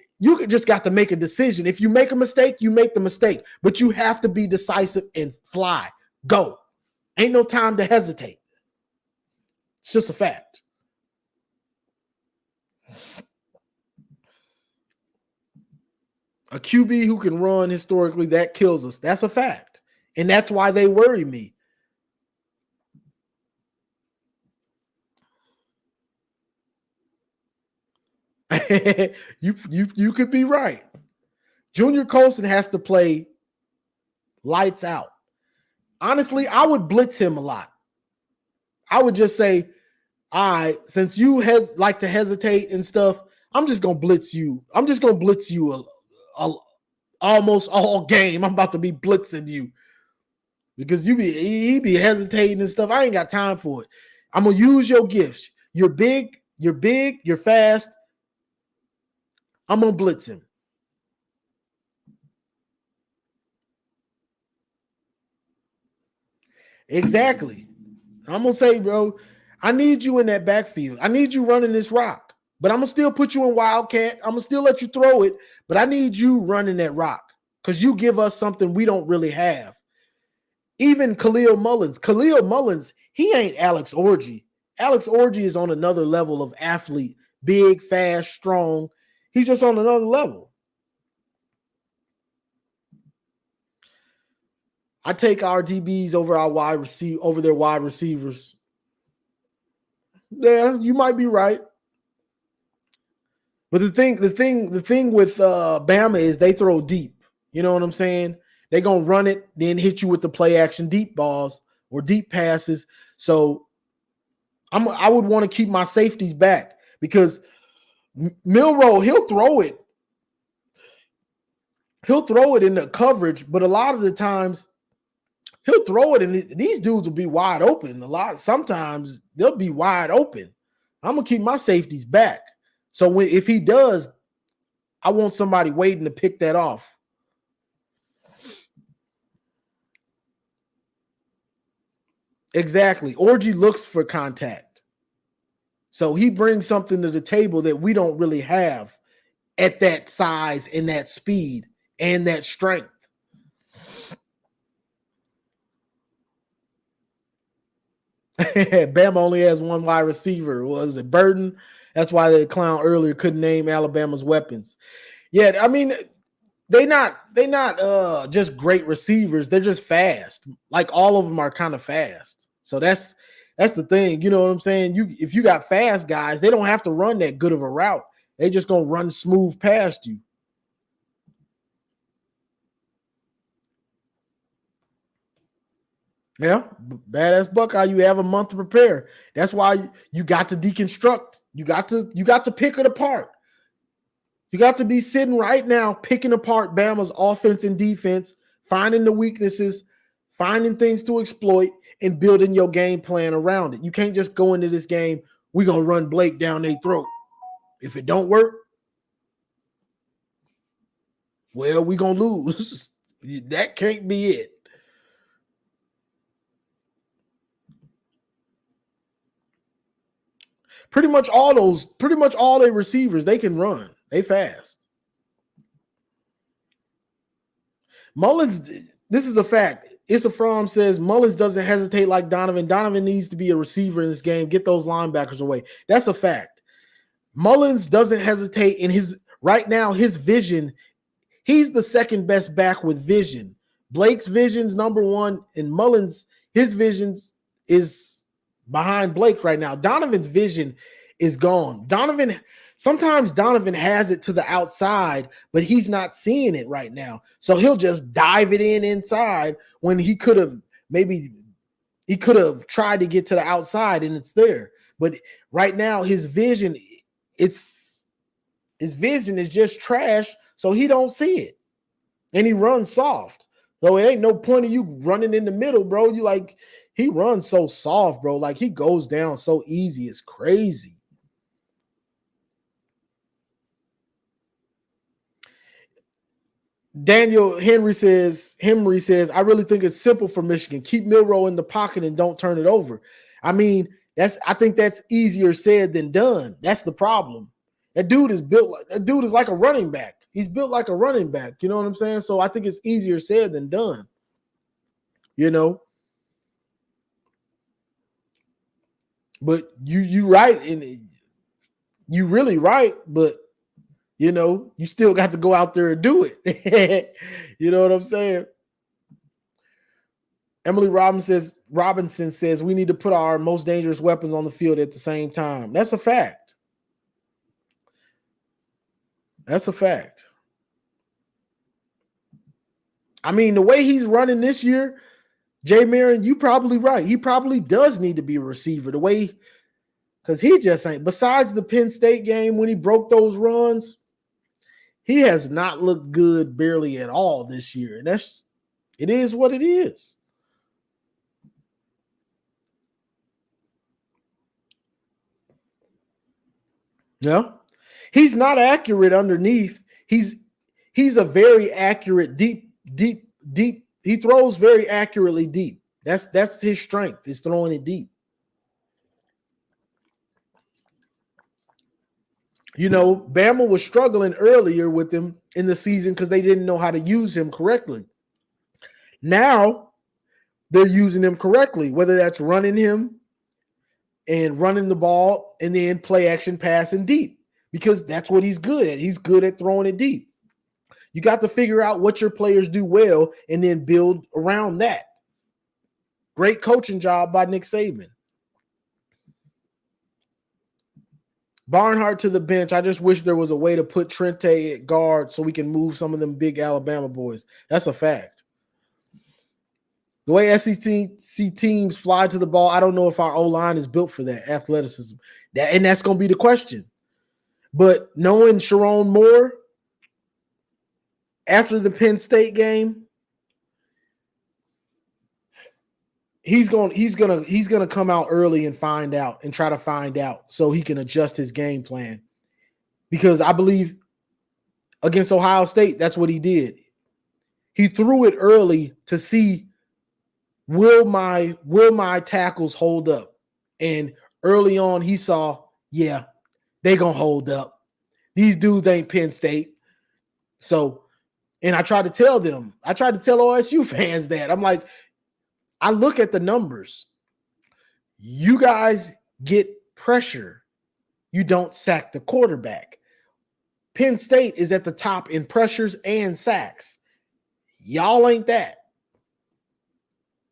just got to make a decision. If you make a mistake, you make the mistake, but you have to be decisive and fly. Go. Ain't no time to hesitate. It's just a fact. A QB who can run historically, that kills us. That's a fact. And that's why they worry me. you could be right. Junior Colson has to play lights out. Honestly, I would blitz him a lot. I would just say, all right, since you like to hesitate and stuff, I'm just gonna blitz you. I'm just gonna blitz you almost all game. I'm about to be blitzing you because he be hesitating and stuff. I ain't got time for it. I'm gonna use your gifts. You're big, you're fast. I'm gonna blitz him. Exactly. I'm gonna say, bro, I need you in that backfield. I need you running this rock, but I'm gonna still put you in Wildcat. I'm gonna still let you throw it, but I need you running that rock because you give us something we don't really have. Even Khalil Mullins, he ain't Alex Orji. Alex Orji is on another level of athlete, big, fast, strong. He's just on another level. I take our DBs over their wide receivers. Yeah, you might be right. But the thing with Bama is they throw deep. You know what I'm saying? They're gonna run it, then hit you with the play action deep balls or deep passes. So I would want to keep my safeties back because Milroe, he'll throw it. He'll throw it in the coverage, but a lot of the times he'll throw it, and these dudes will be wide open. Sometimes they'll be wide open. I'm gonna keep my safeties back. So if he does, I want somebody waiting to pick that off. Exactly. Orji looks for contact. So he brings something to the table that we don't really have at that size and that speed and that strength. Bama only has one wide receiver. Was it Burton? That's why the clown earlier couldn't name Alabama's weapons. Yeah, I mean, they not just great receivers. They're just fast. Like all of them are kind of fast. So that's the thing. You know what I'm saying? If you got fast guys, they don't have to run that good of a route. They just gonna run smooth past you. Yeah, badass Buckeye. You have a month to prepare. That's why you got to deconstruct. You got to pick it apart. You got to be sitting right now picking apart Bama's offense and defense, finding the weaknesses, finding things to exploit, and building your game plan around it. You can't just go into this game, we're gonna run Blake down their throat. If it don't work, well, we're gonna lose. That can't be it. Pretty much all their receivers, they can run. They fast. Mullins, this is a fact. Issa Fromm says Mullins doesn't hesitate like Donovan. Donovan needs to be a receiver in this game. Get those linebackers away. That's a fact. Mullins doesn't hesitate in right now, his vision. He's the second best back with vision. Blake's vision's number one, and Mullins, his visions is behind Blake right now. Donovan's vision is gone. Sometimes Donovan has it to the outside, but he's not seeing it right now. So he'll just dive it inside when he could have tried to get to the outside and it's there. But right now his vision is just trash, so he don't see it. And he runs soft. So it ain't no point of you running in the middle, bro. He runs so soft, bro. Like he goes down so easy. It's crazy. Daniel Henry says, I really think it's simple for Michigan. Keep Milroe in the pocket and don't turn it over. I mean, I think that's easier said than done. That's the problem. That dude is like a running back. He's built like a running back. You know what I'm saying? So I think it's easier said than done. You know? But you right. And You really right, but you know, you still got to go out there and do it. You know what I'm saying? Emily Robinson says we need to put our most dangerous weapons on the field at the same time. That's a fact. That's a fact. I mean, the way he's running this year, Jay Marin, you probably right. He probably does need to be a receiver. The way, because he just ain't. Besides the Penn State game when he broke those runs, he has not looked good barely at all this year. And it is what it is. Yeah. He's not accurate underneath. He's a very accurate deep. He throws very accurately deep. That's his strength, is throwing it deep. You know, Bama was struggling earlier with him in the season because they didn't know how to use him correctly. Now they're using him correctly, whether that's running him and running the ball and then play action passing deep, because that's what he's good at. He's good at throwing it deep. You got to figure out what your players do well and then build around that. Great coaching job by Nick Saban. Barnhart to the bench. I just wish there was a way to put Trente at guard so we can move some of them big Alabama boys. That's a fact. The way SEC teams fly to the ball, I don't know if our O-line is built for that athleticism. And that's going to be the question. But knowing Sharon Moore after the Penn State game, he's gonna come out early and try to find out so he can adjust his game plan. Because I believe against Ohio State, that's what he did. He threw it early to see, will my tackles hold up? And early on he saw, yeah, they gonna hold up. These dudes ain't Penn State. So, and I tried to tell OSU fans that. I'm like, I look at the numbers. You guys get pressure. You don't sack the quarterback. Penn State is at the top in pressures and sacks. Y'all ain't that.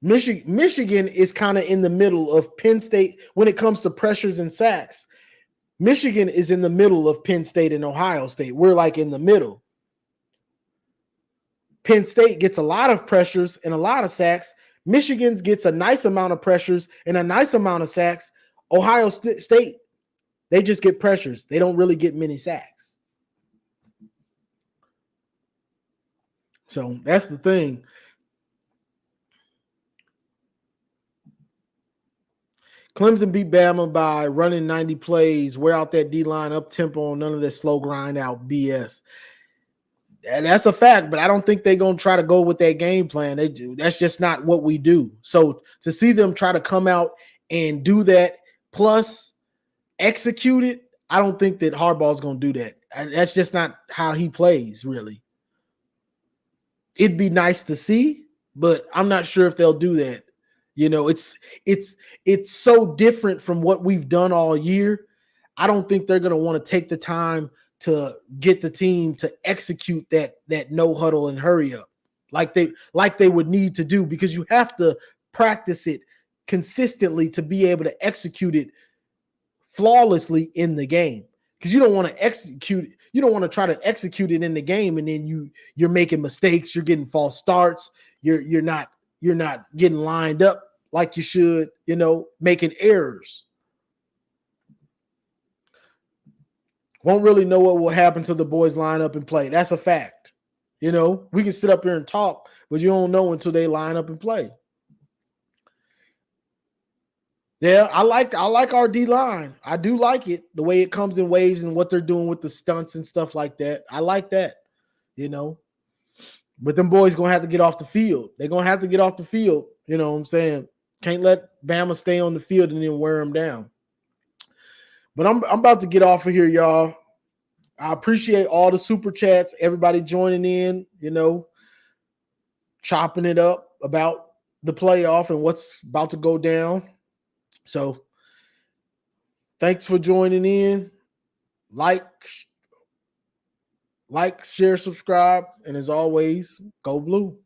Michigan is kind of in the middle of Penn State when it comes to pressures and sacks. Michigan is in the middle of Penn State and Ohio State. We're like in the middle. Penn State gets a lot of pressures and a lot of sacks. Michigan gets a nice amount of pressures and a nice amount of sacks. Ohio State, they just get pressures. They don't really get many sacks. So that's the thing. Clemson beat Bama by running 90 plays, wear out that D-line up tempo, none of that slow grind out BS. And that's a fact, but I don't think they're going to try to go with that game plan. That's just not what we do. So to see them try to come out and do that plus execute it, I don't think that Harbaugh's going to do that. That's just not how he plays, really. It'd be nice to see, but I'm not sure if they'll do that. You know, it's so different from what we've done all year. I don't think they're going to want to take the time to get the team to execute that no huddle and hurry up like they would need to do, because you have to practice it consistently to be able to execute it flawlessly in the game. Because you don't want to try to execute it in the game and then you're making mistakes, you're getting false starts, you're not getting lined up like you should, making errors. Won't really know what will happen till the boys line up and play. That's a fact. We can sit up here and talk, but you don't know until they line up and play. Yeah, I like our D-line. I do like it, the way it comes in waves and what they're doing with the stunts and stuff like that. I like that, But them boys going to have to get off the field. They're going to have to get off the field, you know what I'm saying? Can't let Bama stay on the field and then wear them down. But I'm about to get off of here, y'all. I appreciate all the super chats, everybody joining in, chopping it up about the playoff and what's about to go down. So thanks for joining in. like, share, subscribe, and as always, go blue.